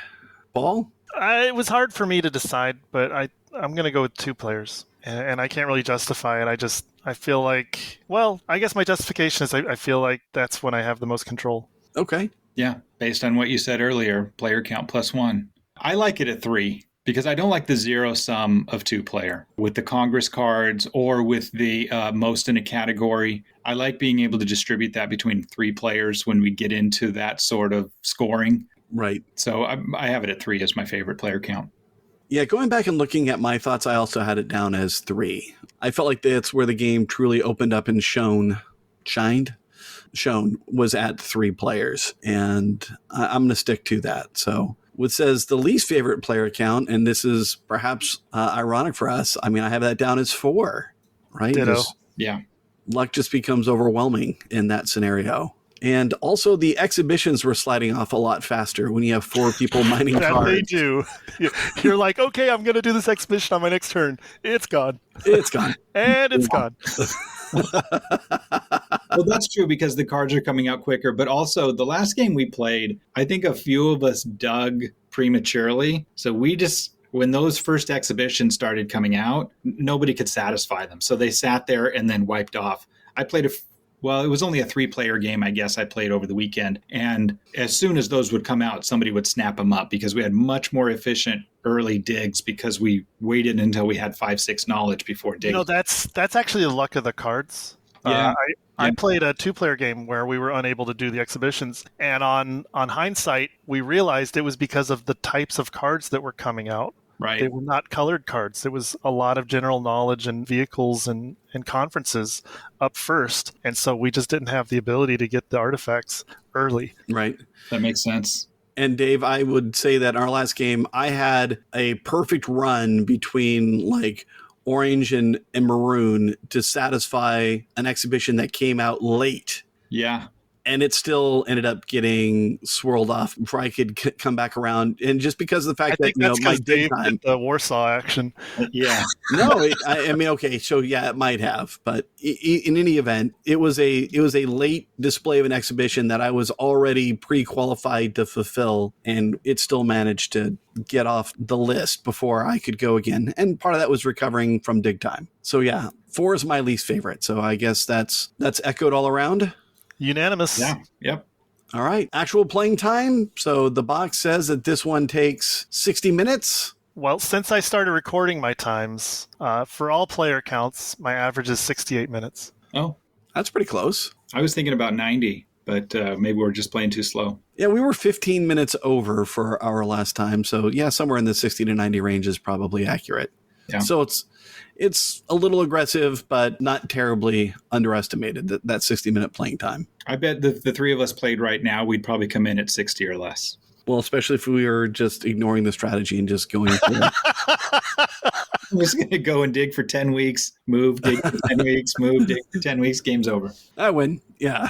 Paul? It was hard for me to decide, but I'm going to go with 2 players. And I can't really justify it. I feel like, well, I guess my justification is I feel like that's when I have the most control. Okay. Yeah. Based on what you said earlier, player count +1. I like it at 3 because I don't like the zero sum of 2-player with the Congress cards or with the most in a category. I like being able to distribute that between 3 players when we get into that sort of scoring. Right. So I have it at 3 as my favorite player count. Yeah, going back and looking at my thoughts, I also had it down as 3. I felt like that's where the game truly opened up and shown was at 3 players. And I'm going to stick to that. So what says the least favorite player count, and this is perhaps ironic for us, I mean, I have that down as 4, right? Ditto. Yeah. Luck just becomes overwhelming in that scenario. And also the exhibitions were sliding off a lot faster when you have 4 people mining That cards. they do. You're like, okay, I'm going to do this exhibition on my next turn. It's gone. It's gone. And it's gone. Well, that's true because the cards are coming out quicker. But also, the last game we played, I think a few of us dug prematurely. So when those first exhibitions started coming out, nobody could satisfy them. So they sat there and then wiped off. I played it was only a 3-player game, I guess I played over the weekend. And as soon as those would come out, somebody would snap them up because we had much more efficient early digs because we waited until we had 5-6 knowledge before digging. That's actually the luck of the cards. Yeah. I played a 2-player game where we were unable to do the exhibitions. And on hindsight, we realized it was because of the types of cards that were coming out. Right. They were not colored cards. There was a lot of general knowledge and vehicles and conferences up first. And so we just didn't have the ability to get the artifacts early. Right. That makes sense. And Dave, I would say that in our last game, I had a perfect run between like orange and maroon to satisfy an exhibition that came out late. Yeah. And it still ended up getting swirled off before I could come back around. And just because of the fact that, my dig time. Did the Warsaw action. Yeah. No, I mean, okay. So yeah, it might have, but in any event, it was a late display of an exhibition that I was already pre-qualified to fulfill. And it still managed to get off the list before I could go again. And part of that was recovering from dig time. So yeah, 4 is my least favorite. So I guess that's echoed all around. Unanimous. Yeah. Yep. All right. Actual playing time. So the box says that this one takes 60 minutes. Well, since I started recording my times, for all player counts, my average is 68 minutes. Oh, That's pretty close. I was thinking about 90, but maybe we're just playing too slow. Yeah, we were 15 minutes over for our last time. So yeah, somewhere in the 60 to 90 range is probably accurate. Yeah. So it's a little aggressive, but not terribly underestimated, that 60-minute playing time. I bet the 3 of us played right now, we'd probably come in at 60 or less. Well, especially if we were just ignoring the strategy and just going for it. I'm just going to go and dig for 10 weeks, move, dig for 10 weeks, move, dig for 10 weeks, game's over. I win. Yeah.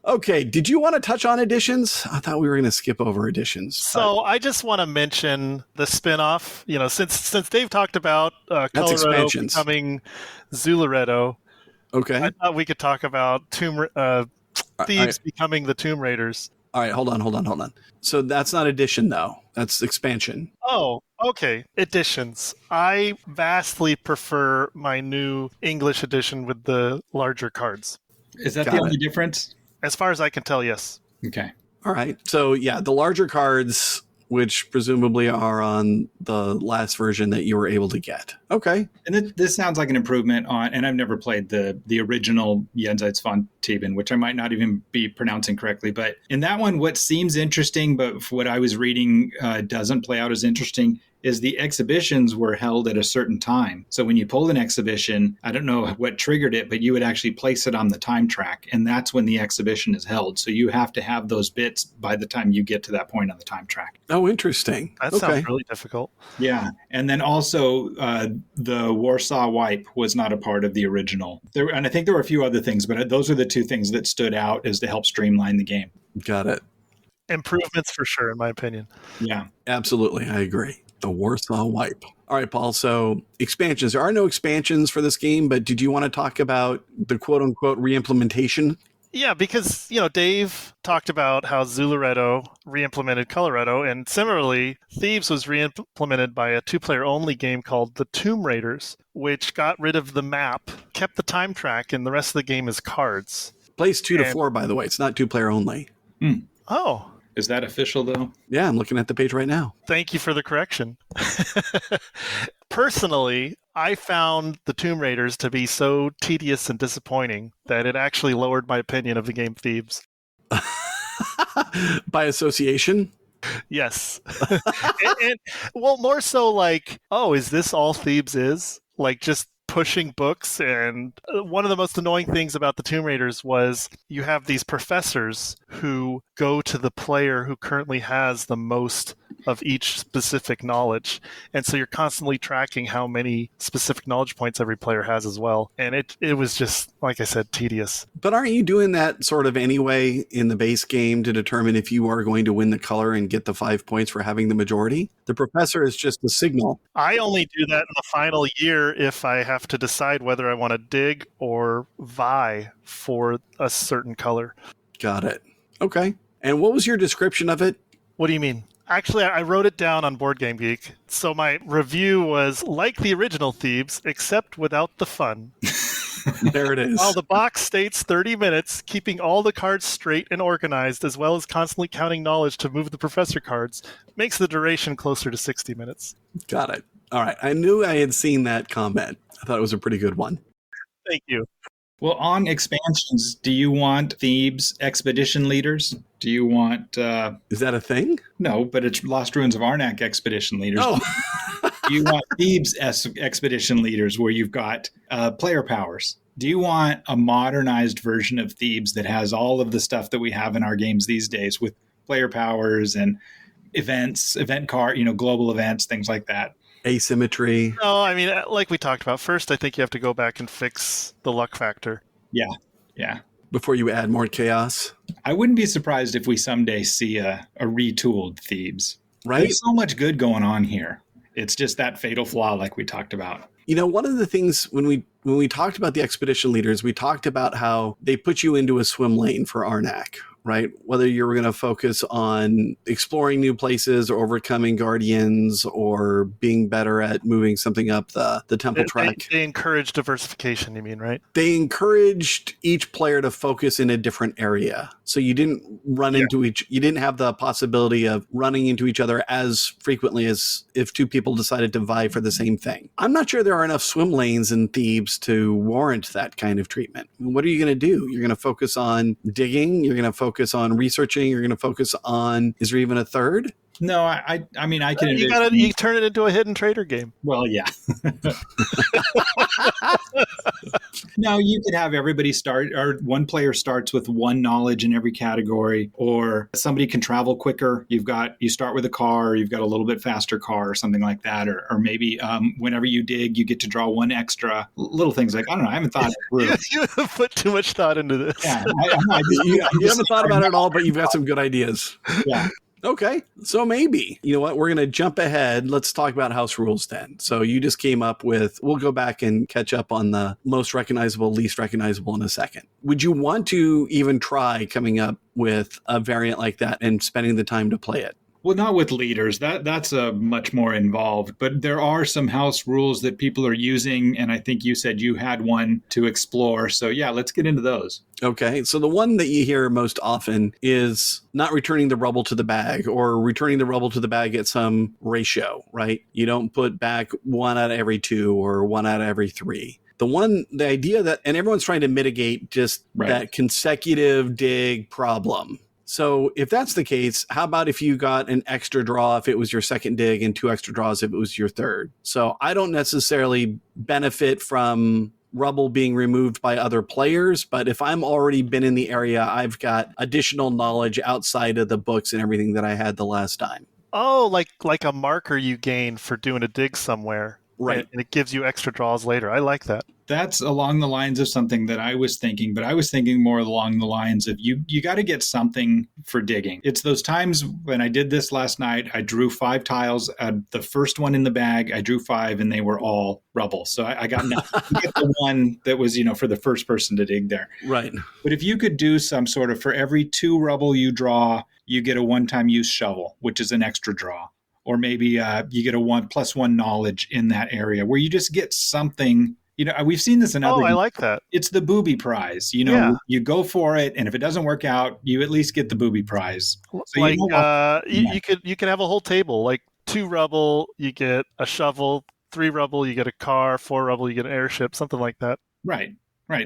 Okay. Did you want to touch on additions? I thought we were going to skip over additions. So I just want to mention the spinoff. Since Dave talked about Colorado expansions. becoming Zularedo, Okay. I thought we could talk about Thebes becoming the Tomb Raiders. All right. Hold on. So that's not addition, though. That's expansion. Oh, okay. Editions. I vastly prefer my new English edition with the larger cards. Is that Got the only it. difference? As far as I can tell, yes. Okay. All right. So yeah, the larger cards which presumably are on the last version that you were able to get. Okay. And this sounds like an improvement on, and I've never played the original Jenseits von Theben, which I might not even be pronouncing correctly. But in that one, what seems interesting, but what I was reading doesn't play out as interesting, is the exhibitions were held at a certain time. So when you pulled an exhibition, I don't know what triggered it, but you would actually place it on the time track. And that's when the exhibition is held. So you have to have those bits by the time you get to that point on the time track. Oh, interesting. That sounds really difficult. Yeah. And then also the Warsaw Wipe was not a part of the original. And I think there were a few other things, but those are the two things that stood out as to help streamline the game. Got it. Improvements for sure, in my opinion. Yeah. Absolutely. I agree. The Warsaw Wipe. All right, Paul. So expansions. There are no expansions for this game, but did you want to talk about the quote unquote re-implementation? Yeah, because, Dave talked about how Zularedo re-implemented Coloretto, and similarly, Thebes was re-implemented by a two-player only game called The Tomb Raiders, which got rid of the map, kept the time track, and the rest of the game is cards. Plays 2 to 4, by the way. It's not two-player only. Oh. Is that official, though? Yeah, I'm looking at the page right now. Thank you for the correction. Personally, I found the Tomb Raiders to be so tedious and disappointing that it actually lowered my opinion of the game Thebes. By association? Yes. Well, more so like, oh, is this all Thebes is? Like just pushing books. And one of the most annoying things about the Tomb Raiders was you have these professors who go to the player who currently has the most of each specific knowledge. And so you're constantly tracking how many specific knowledge points every player has as well. And it was just, like I said, tedious. But aren't you doing that sort of anyway in the base game to determine if you are going to win the color and get the 5 points for having the majority? The professor is just a signal. I only do that in the final year if I have to decide whether I want to dig or vie for a certain color. Got it. Okay. And what was your description of it? What do you mean? Actually, I wrote it down on Board Game Geek. So my review was like the original Thebes, except without the fun. There it is. While the box states 30 minutes, keeping all the cards straight and organized, as well as constantly counting knowledge to move the professor cards, makes the duration closer to 60 minutes. Got it. All right. I knew I had seen that comment. I thought it was a pretty good one. Thank you. Well, on expansions, do you want Thebes expedition leaders? Do you want... Is that a thing? No, but it's Lost Ruins of Arnak expedition leaders. Oh. Do you want Thebes expedition leaders where you've got player powers? Do you want a modernized version of Thebes that has all of the stuff that we have in our games these days with player powers and events, event card, global events, things like that? Asymmetry. No, I mean, like we talked about, first I think you have to go back and fix the luck factor. Yeah. Before you add more chaos. I wouldn't be surprised if we someday see a retooled Thebes. Right? There's so much good going on here. It's just that fatal flaw like we talked about. One of the things when we talked about the expedition leaders, we talked about how they put you into a swim lane for Arnak, right? Whether you were going to focus on exploring new places or overcoming guardians or being better at moving something up the temple track. They encourage diversification, you mean, right? They encouraged each player to focus in a different area. So you didn't you didn't have the possibility of running into each other as frequently as if two people decided to vie for the same thing. I'm not sure there are enough swim lanes in Thebes to warrant that kind of treatment. What are you going to do? You're going to focus on digging. You're going to focus on researching. You're going to focus on, is there even a third? No, I mean, I can... You turn it into a hidden trader game. Well, yeah. No, you could have everybody start, or one player starts with one knowledge in every category, or somebody can travel quicker. You start with a car, you've got a little bit faster car or something like that. Or maybe whenever you dig, you get to draw one extra. Little things like, I don't know, I haven't thought it through. You have put too much thought into this. Yeah, You haven't thought about it at all, but you've got some good ideas. Yeah. Okay, so maybe. You know what? We're going to jump ahead. Let's talk about house rules then. So you just came up with, we'll go back and catch up on the most recognizable, least recognizable in a second. Would you want to even try coming up with a variant like that and spending the time to play it? Well, not with leaders. That's a much more involved. But there are some house rules that people are using, and I think you said you had one to explore. So yeah, let's get into those. Okay, so the one that you hear most often is not returning the rubble to the bag, or returning the rubble to the bag at some ratio, right? You don't put back 1 out of every 2 or 1 out of every 3. The idea that, and everyone's trying to mitigate just that consecutive dig problem. So if that's the case, how about if you got an extra draw if it was your second dig and 2 extra draws if it was your third? So I don't necessarily benefit from rubble being removed by other players, but if I'm already been in the area, I've got additional knowledge outside of the books and everything that I had the last time. Oh, like a marker you gain for doing a dig somewhere. Right. And it gives you extra draws later. I like that. That's along the lines of something that I was thinking, but I was thinking more along the lines of you got to get something for digging. It's those times when I did this last night, I drew 5 tiles. The first one in the bag, I drew 5 and they were all rubble. So I got nothing. You get the one that was, for the first person to dig there. Right. But if you could do some sort of, for every 2 rubble you draw, you get a one-time use shovel, which is an extra draw. Or maybe you get a 1+1 knowledge in that area where you just get something. We've seen this in other. Oh, I like that. It's the booby prize. You go for it, and if it doesn't work out, you at least get the booby prize. So like you can have a whole table. Like 2 rubble, you get a shovel. 3 rubble, you get a car. 4 rubble, you get an airship. Something like that. Right.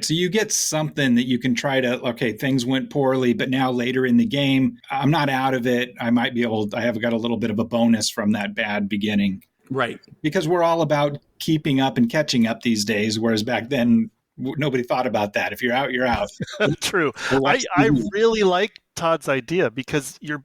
So you get something that you can try to, okay, things went poorly, but now later in the game, I'm not out of it. I have got a little bit of a bonus from that bad beginning. Right. Because we're all about keeping up and catching up these days, whereas back then, nobody thought about that. If you're out, you're out. True. I really like Todd's idea because you're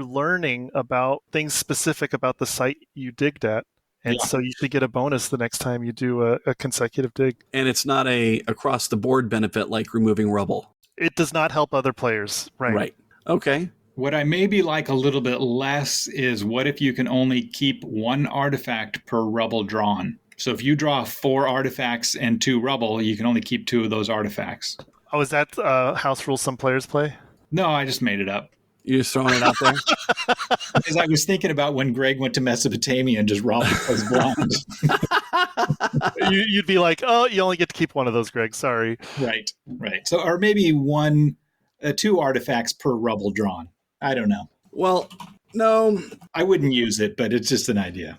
learning about things specific about the site you digged at. And so you should get a bonus the next time you do a consecutive dig. And it's not a across-the-board benefit like removing rubble. It does not help other players. Right. Okay. What I maybe like a little bit less is what if you can only keep 1 artifact per rubble drawn? So if you draw 4 artifacts and 2 rubble, you can only keep 2 of those artifacts. Oh, is that house rule some players play? No, I just made it up. You're just throwing it out there? Because I was thinking about when Greg went to Mesopotamia and just robbed was blind. You'd be like, oh, you only get to keep 1 of those, Greg. Sorry. Right. So, or maybe 2 artifacts per rubble drawn. I don't know. Well, no. I wouldn't use it, but it's just an idea.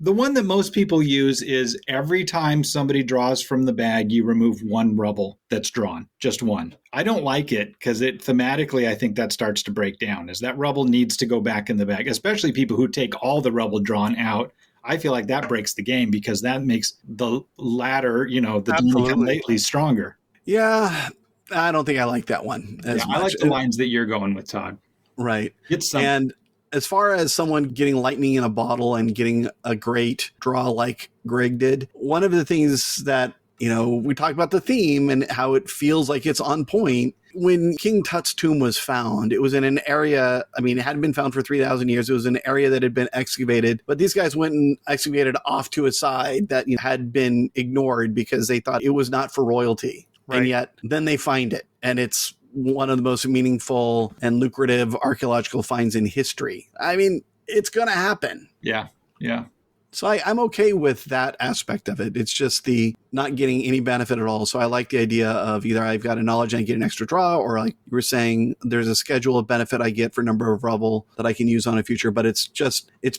The one that most people use is every time somebody draws from the bag, you remove 1 rubble that's drawn, just 1. I don't like it because thematically, I think that starts to break down as that rubble needs to go back in the bag, especially people who take all the rubble drawn out. I feel like that breaks the game because that makes the ladder, the lately stronger. Yeah, I don't think I like that one as much. I like the lines that you're going with, Todd. Right. It's something. And as far as someone getting lightning in a bottle and getting a great draw like Greg did, one of the things that, we talk about the theme and how it feels like it's on point. When King Tut's tomb was found, it was in an area, it hadn't been found for 3,000 years. It was an area that had been excavated, but these guys went and excavated off to a side that had been ignored because they thought it was not for royalty. Right. And yet then they find it, and it's one of the most meaningful and lucrative archaeological finds in history. It's going to happen. Yeah. So I'm okay with that aspect of it. It's just the not getting any benefit at all. So I like the idea of either I've got a knowledge and I get an extra draw, or like you were saying, there's a schedule of benefit I get for number of rubble that I can use on a future, but it's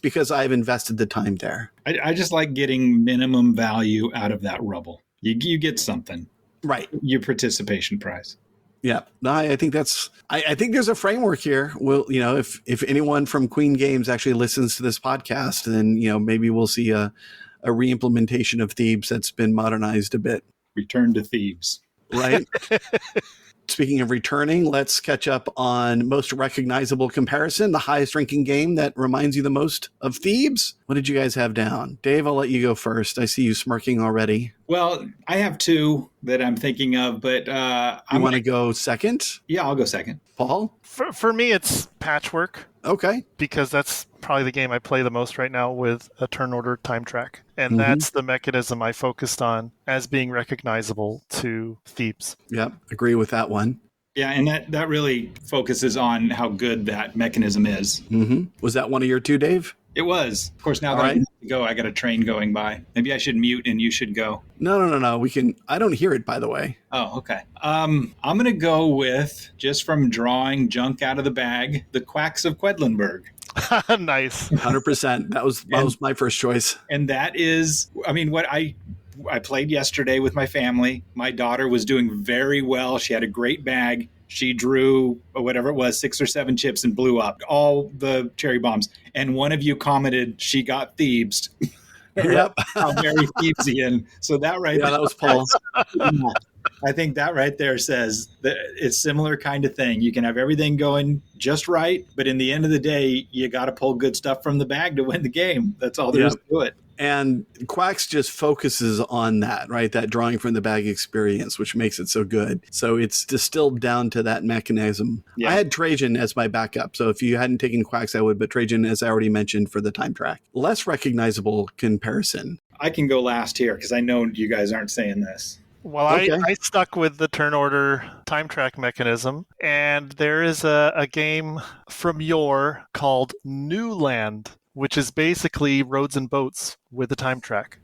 because I've invested the time there. I just like getting minimum value out of that rubble. You get something. Right. Your participation prize. Yeah, no, I think I think there's a framework here. Well, if anyone from Queen Games actually listens to this podcast, then, maybe we'll see a re-implementation of Thebes that's been modernized a bit. Return to Thebes. Right. Speaking of returning, let's catch up on most recognizable comparison, the highest ranking game that reminds you the most of Thebes. What did you guys have down? Dave, I'll let you go first. I see you smirking already. Well, I have 2 that I'm thinking of, but you want to go second? Yeah, I'll go second. Paul? For me, it's Patchwork. Okay. Because that's probably the game I play the most right now with a turn order time track. And that's the mechanism I focused on as being recognizable to Thebes. Yep, agree with that one. Yeah, and that really focuses on how good that mechanism is. Was that one of your two, Dave? It was. Of course, now All that I right. have to go, I got a train going by. Maybe I should mute and you should go. No. We can. I don't hear it, by the way. Oh, okay. I'm going to go with, just from drawing junk out of the bag, the Quacks of Quedlinburg. Nice. 100%. That was my first choice. And that is, I mean, what I played yesterday with my family. My daughter was doing very well. She had a great bag. She drew whatever it was, 6 or 7 chips and blew up all the cherry bombs. And one of you commented she got Thebes. Yep. How very Thebesian. So that right there. That was Paul. I think that right there says that it's similar kind of thing. You can have everything going just right, but in the end of the day, you got to pull good stuff from the bag to win the game. That's all there is to it. And Quacks just focuses on that, right? That drawing from the bag experience, which makes it so good. So it's distilled down to that mechanism. Yeah. I had Trajan as my backup. So if you hadn't taken Quacks, I would, but Trajan, as I already mentioned, for the time track. Less recognizable comparison. I can go last here because I know you guys aren't saying this. Well, okay. I stuck with the turn order time track mechanism, and there is a game from yore called New Land, which is basically roads and boats with a time track.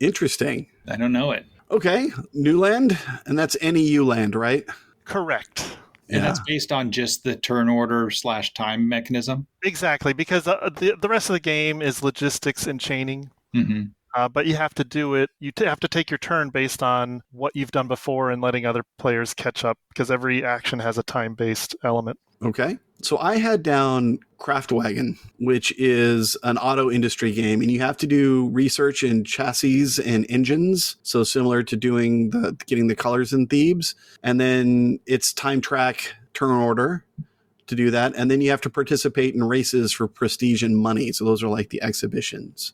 Interesting. I don't know it. Okay, New Land, and that's NEU land, right? Correct. And that's based on just the turn order / time mechanism? Exactly, because the rest of the game is logistics and chaining. Mm-hmm. But you have to do it. You have to take your turn based on what you've done before and letting other players catch up, because every action has a time-based element. Okay. So I had down Craftwagon, which is an auto industry game, and you have to do research in chassis and engines. So similar to getting the colors in Thebes. And then it's time track turn order to do that. And then you have to participate in races for prestige and money. So those are like the exhibitions.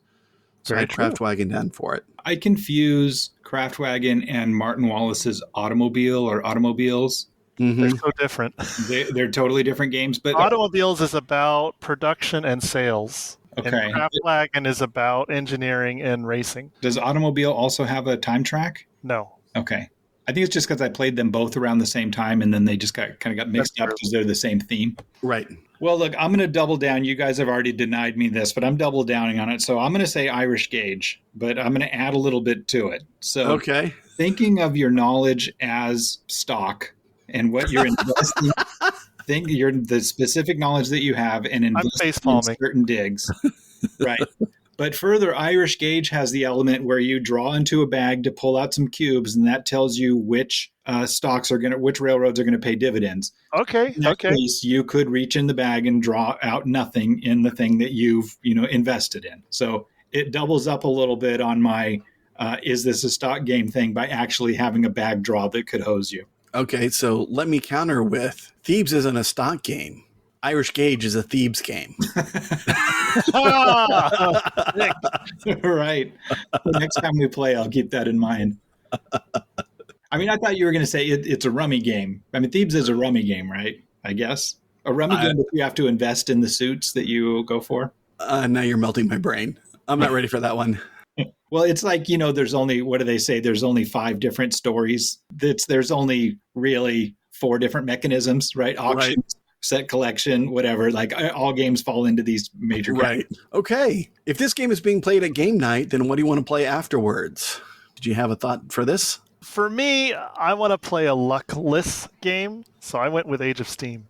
So I had Craftwagon down for it. I confuse Craftwagon and Martin Wallace's Automobile or Automobiles. Mm-hmm. They're so different. They're totally different games. But Automobiles is about production and sales. Okay. And Craftwagon is about engineering and racing. Does Automobile also have a time track? No. Okay. I think it's just because I played them both around the same time, and then they just got mixed up because they're the same theme. Right. Well, look, I'm going to double down. You guys have already denied me this, but I'm double downing on it. So I'm going to say Irish Gauge, but I'm going to add a little bit to it. So thinking of your knowledge as stock and what you're investing, the specific knowledge that you have and investing in certain digs. Right. But further, Irish Gauge has the element where you draw into a bag to pull out some cubes, and that tells you which which railroads are going to pay dividends. Okay. In that case, you could reach in the bag and draw out nothing in the thing that you've invested in. So it doubles up a little bit on my is this a stock game thing by actually having a bag draw that could hose you. Okay, so let me counter with Thebes isn't a stock game. Irish Gauge is a Thebes game. Right. The next time we play, I'll keep that in mind. I mean, I thought you were going to say it's a rummy game. I mean, Thebes is a rummy game, right? I guess. A rummy game that you have to invest in the suits that you go for? Now you're melting my brain. I'm not ready for that one. Well, it's like, there's only, what do they say? There's only 5 different stories. There's only really 4 different mechanisms, right? Auctions. Right. Set collection, whatever, like all games fall into these major games. Right. Okay. If this game is being played at game night, then what do you want to play afterwards? Did you have a thought for this? For me, I want to play a luckless game, so I went with Age of Steam.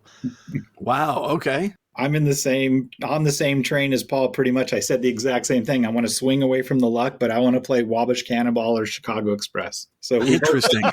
Wow. Okay. I'm on the same train as Paul, pretty much. I said the exact same thing. I want to swing away from the luck, but I want to play Wabash Cannonball or Chicago Express. So interesting.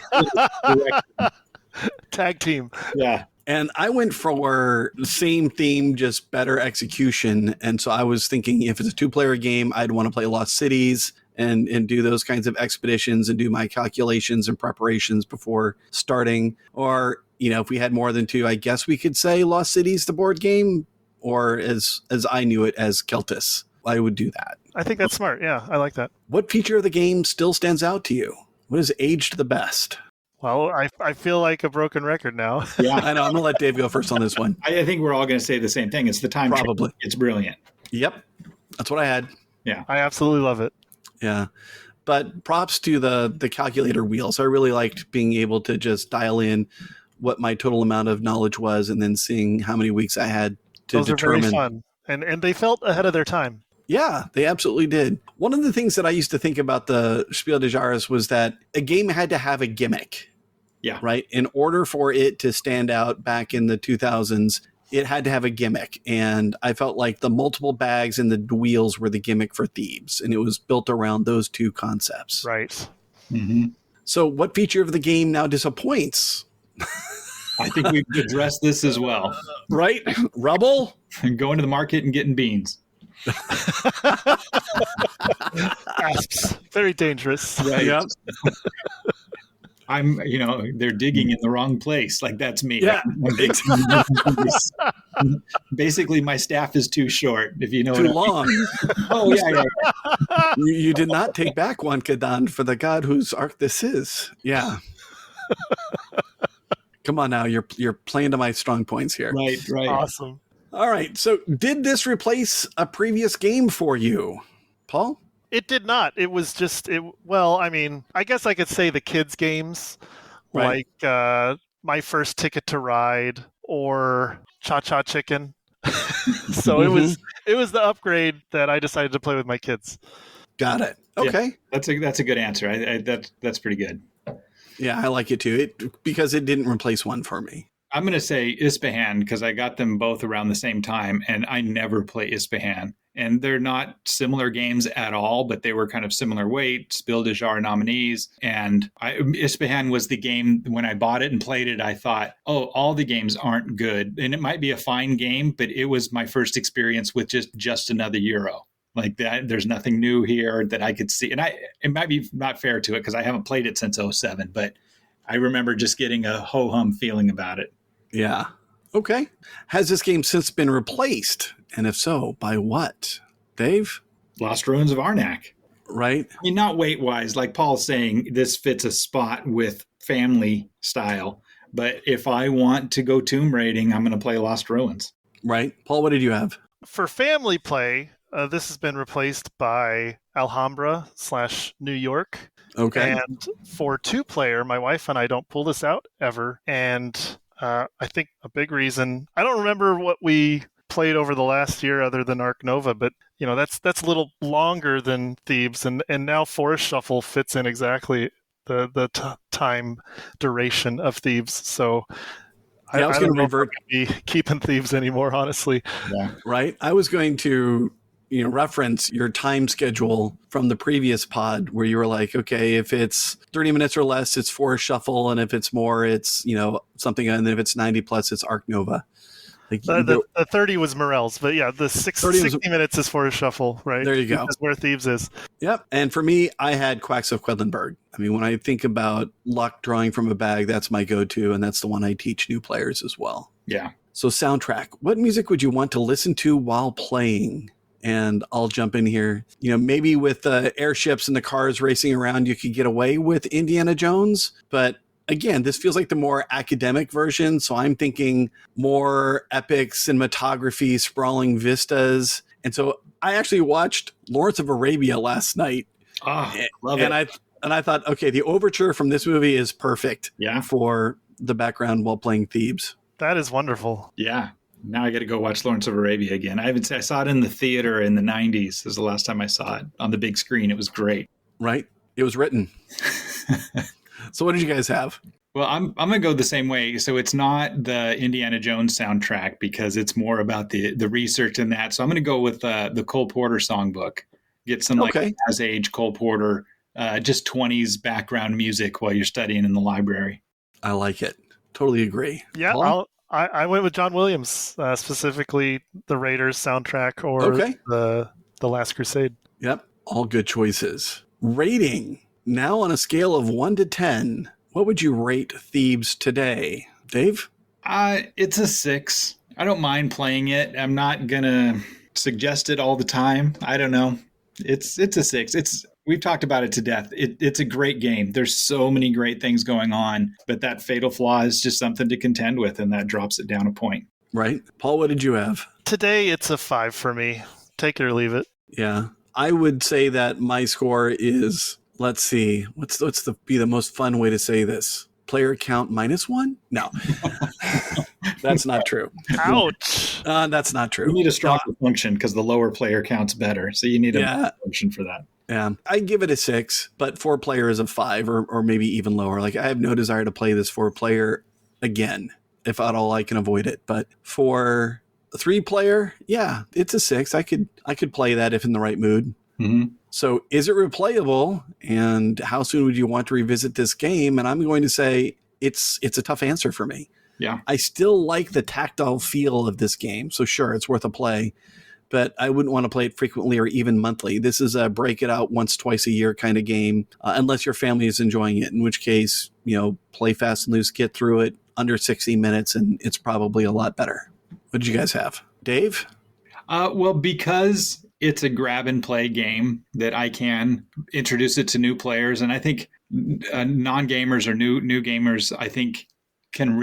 Tag team. Yeah. And I went for the same theme, just better execution. And so I was thinking if it's a 2-player game, I'd want to play Lost Cities and do those kinds of expeditions and do my calculations and preparations before starting. Or, if we had more than 2, I guess we could say Lost Cities, the board game, or as I knew it as Keltis. I would do that. I think that's smart. Yeah, I like that. What feature of the game still stands out to you? What has aged the best? Well, I feel like a broken record now. Yeah, I know. I'm going to let Dave go first on this one. I think we're all going to say the same thing. It's the time. Probably. It's brilliant. Yep. That's what I had. Yeah. I absolutely love it. Yeah. But props to the calculator wheels. I really liked being able to just dial in what my total amount of knowledge was, and then seeing how many weeks I had to Those determine. are very fun. And they felt ahead of their time. Yeah, they absolutely did. One of the things that I used to think about the Spiel des Jahres was that a game had to have a gimmick. Yeah. Right. In order for it to stand out back in the 2000s, it had to have a gimmick. And I felt like the multiple bags and the wheels were the gimmick for Thebes. And it was built around those two concepts. Right. Mm-hmm. So what feature of the game now disappoints? I think we've addressed this as well. Right? Rubble? Going to the market and getting beans. Asps. Very dangerous. Right. Yep. They're digging in the wrong place. Like, that's me. Yeah. Basically, my staff is too short, if you know Too what I mean. long. Oh, yeah. You did not take back one Kadan for the god whose ark this is. Yeah. Come on now, you're playing to my strong points here. Right. Awesome. All right. So did this replace a previous game for you, Paul? It did not. It was just I guess I could say the kids' games, Right. like My First Ticket to Ride or Cha Cha Chicken. So it was the upgrade that I decided to play with my kids. Got it. Okay. Yeah, that's a good answer. That's pretty good. Yeah, I like it too. Because it didn't replace one for me. I'm going to say Ispahan because I got them both around the same time, and I never play Ispahan. And they're not similar games at all, but they were kind of similar weight, Spiel des Jahres nominees. And Ispahan was the game, when I bought it and played it, I thought, oh, all the games aren't good. And it might be a fine game, but it was my first experience with just another Euro. Like that, there's nothing new here that I could see. And it might be not fair to it because I haven't played it since 2007, but I remember just getting a ho-hum feeling about it. Yeah. Okay. Has this game since been replaced? And if so, by what? Dave? Lost Ruins of Arnak. Right? I mean, not weight-wise. Like Paul's saying, this fits a spot with family style. But if I want to go tomb raiding, I'm going to play Lost Ruins. Right. Paul, what did you have? For family play, this has been replaced by Alhambra / New York. Okay. And for 2-player, my wife and I don't pull this out ever. And I think a big reason, I don't remember what we played over the last year other than Ark Nova, but that's a little longer than Thebes, and now Forest Shuffle fits in exactly the time duration of Thebes. So I was going to revert. Be keeping Thebes anymore, honestly. Yeah. Right. I was going to reference your time schedule from the previous pod where you were like, okay, if it's 30 minutes or less, it's Forest Shuffle. And if it's more, it's, something. And then if it's 90 plus, it's Ark Nova. Like, the 30 was Morel's, but yeah, the 60 minutes is Forest Shuffle, right? There you go. That's where Thebes is. Yep. And for me, I had Quacks of Quedlinburg. I mean, when I think about luck drawing from a bag, that's my go-to. And that's the one I teach new players as well. Yeah. So soundtrack, what music would you want to listen to while playing? And I'll jump in here. Maybe with the airships and the cars racing around, you could get away with Indiana Jones. But again, this feels like the more academic version. So I'm thinking more epic cinematography, sprawling vistas. And so I actually watched Lawrence of Arabia last night. Oh, love it. And I thought, okay, the overture from this movie is perfect for the background while playing Thebes. That is wonderful. Yeah. Now I got to go watch Lawrence of Arabia again. I saw it in the theater in the 90s. This was the last time I saw it on the big screen. It was great. Right. It was written. So what did you guys have? Well, I'm going to go the same way. So it's not the Indiana Jones soundtrack because it's more about the research in that. So I'm going to go with the Cole Porter songbook. Get some as age Cole Porter, just 20s background music while you're studying in the library. I like it. Totally agree. Yeah, Paul? I went with John Williams, specifically the Raiders soundtrack or the Last Crusade. Yep. All good choices. Rating. Now on a scale of 1 to 10, what would you rate Thebes today? Dave? It's a 6. I don't mind playing it. I'm not going to suggest it all the time. I don't know. It's a 6. We've talked about it to death. It's a great game. There's so many great things going on, but that fatal flaw is just something to contend with, and that drops it down a point. Right. Paul, what did you have? Today, it's a 5 for me. Take it or leave it. Yeah. I would say that my score is, let's see, what's be the most fun way to say this? player count -1? No, that's not true. Ouch. That's not true. You need a stronger function because the lower player count's better. So you need a function for that. Yeah, I give it a 6, but 4 players of 5 or maybe even lower. Like, I have no desire to play this 4 player again, if at all I can avoid it. But for 3 player, yeah, it's a 6. I could play that if in the right mood. Mm-hmm. So is it replayable, and how soon would you want to revisit this game? And I'm going to say it's a tough answer for me. Yeah. I still like the tactile feel of this game. So sure, it's worth a play, but I wouldn't want to play it frequently or even monthly. This is a break it out once, twice a year kind of game, unless your family is enjoying it, in which case, play fast and loose, get through it under 60 minutes, and it's probably a lot better. What did you guys have? Dave? Well, because it's a grab and play game that I can introduce it to new players. And I think non-gamers or new gamers, I think, can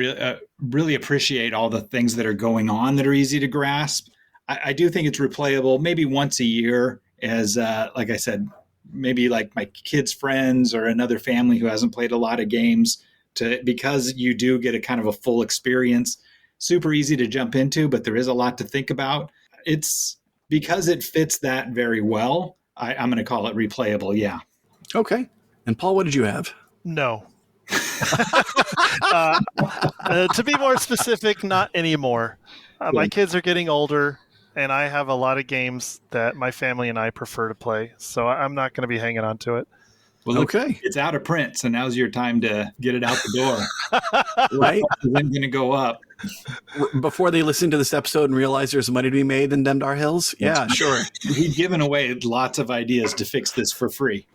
really appreciate all the things that are going on that are easy to grasp. I do think it's replayable maybe once a year as, like I said, maybe like my kids' friends or another family who hasn't played a lot of games, because you do get a kind of a full experience. Super easy to jump into, but there is a lot to think about. It's because it fits that very well. I'm going to call it replayable. Yeah. Okay. And Paul, what did you have? No. To be more specific, not anymore. My kids are getting older, and I have a lot of games that my family and I prefer to play, so I'm not going to be hanging on to it. Well, look, it's out of print, so now's your time to get it out the door. Right? It's then going to go up. Before they listen to this episode and realize there's money to be made in Demdar Hills? Yeah, sure. We've given away lots of ideas to fix this for free.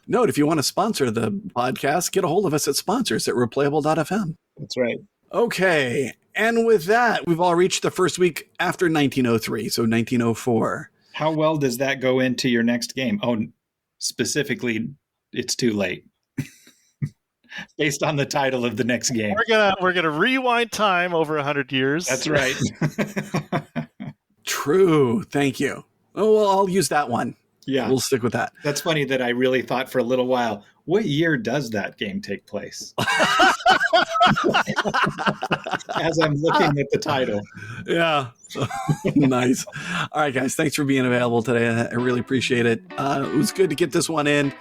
Note, if you want to sponsor the podcast, get a hold of us at sponsors@replayable.fm. That's right. Okay. And with that, we've all reached the first week after 1903, so 1904. How well does that go into your next game? Oh, specifically, it's too late. Based on the title of the next game. We're gonna rewind time over 100 years. That's right. True. Thank you. Oh, well, I'll use that one. Yeah. We'll stick with that. That's funny that I really thought for a little while, what year does that game take place? As I'm looking at the title. Yeah. Nice. All right, guys. Thanks for being available today. I really appreciate it. It was good to get this one in.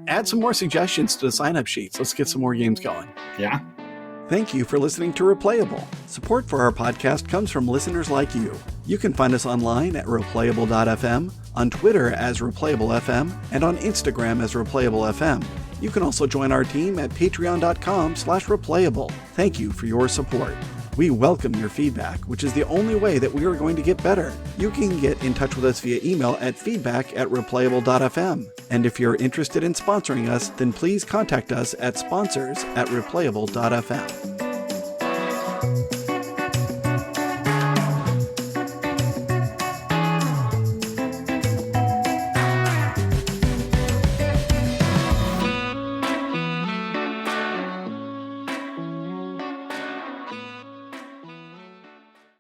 Add some more suggestions to the sign-up sheets. Let's get some more games going. Yeah. Thank you for listening to Replayable. Support for our podcast comes from listeners like you. You can find us online at replayable.fm, on Twitter as ReplayableFM, and on Instagram as ReplayableFM. You can also join our team at patreon.com/replayable. Thank you for your support. We welcome your feedback, which is the only way that we are going to get better. You can get in touch with us via email at feedback@replayable.fm. And if you're interested in sponsoring us, then please contact us at sponsors@replayable.fm.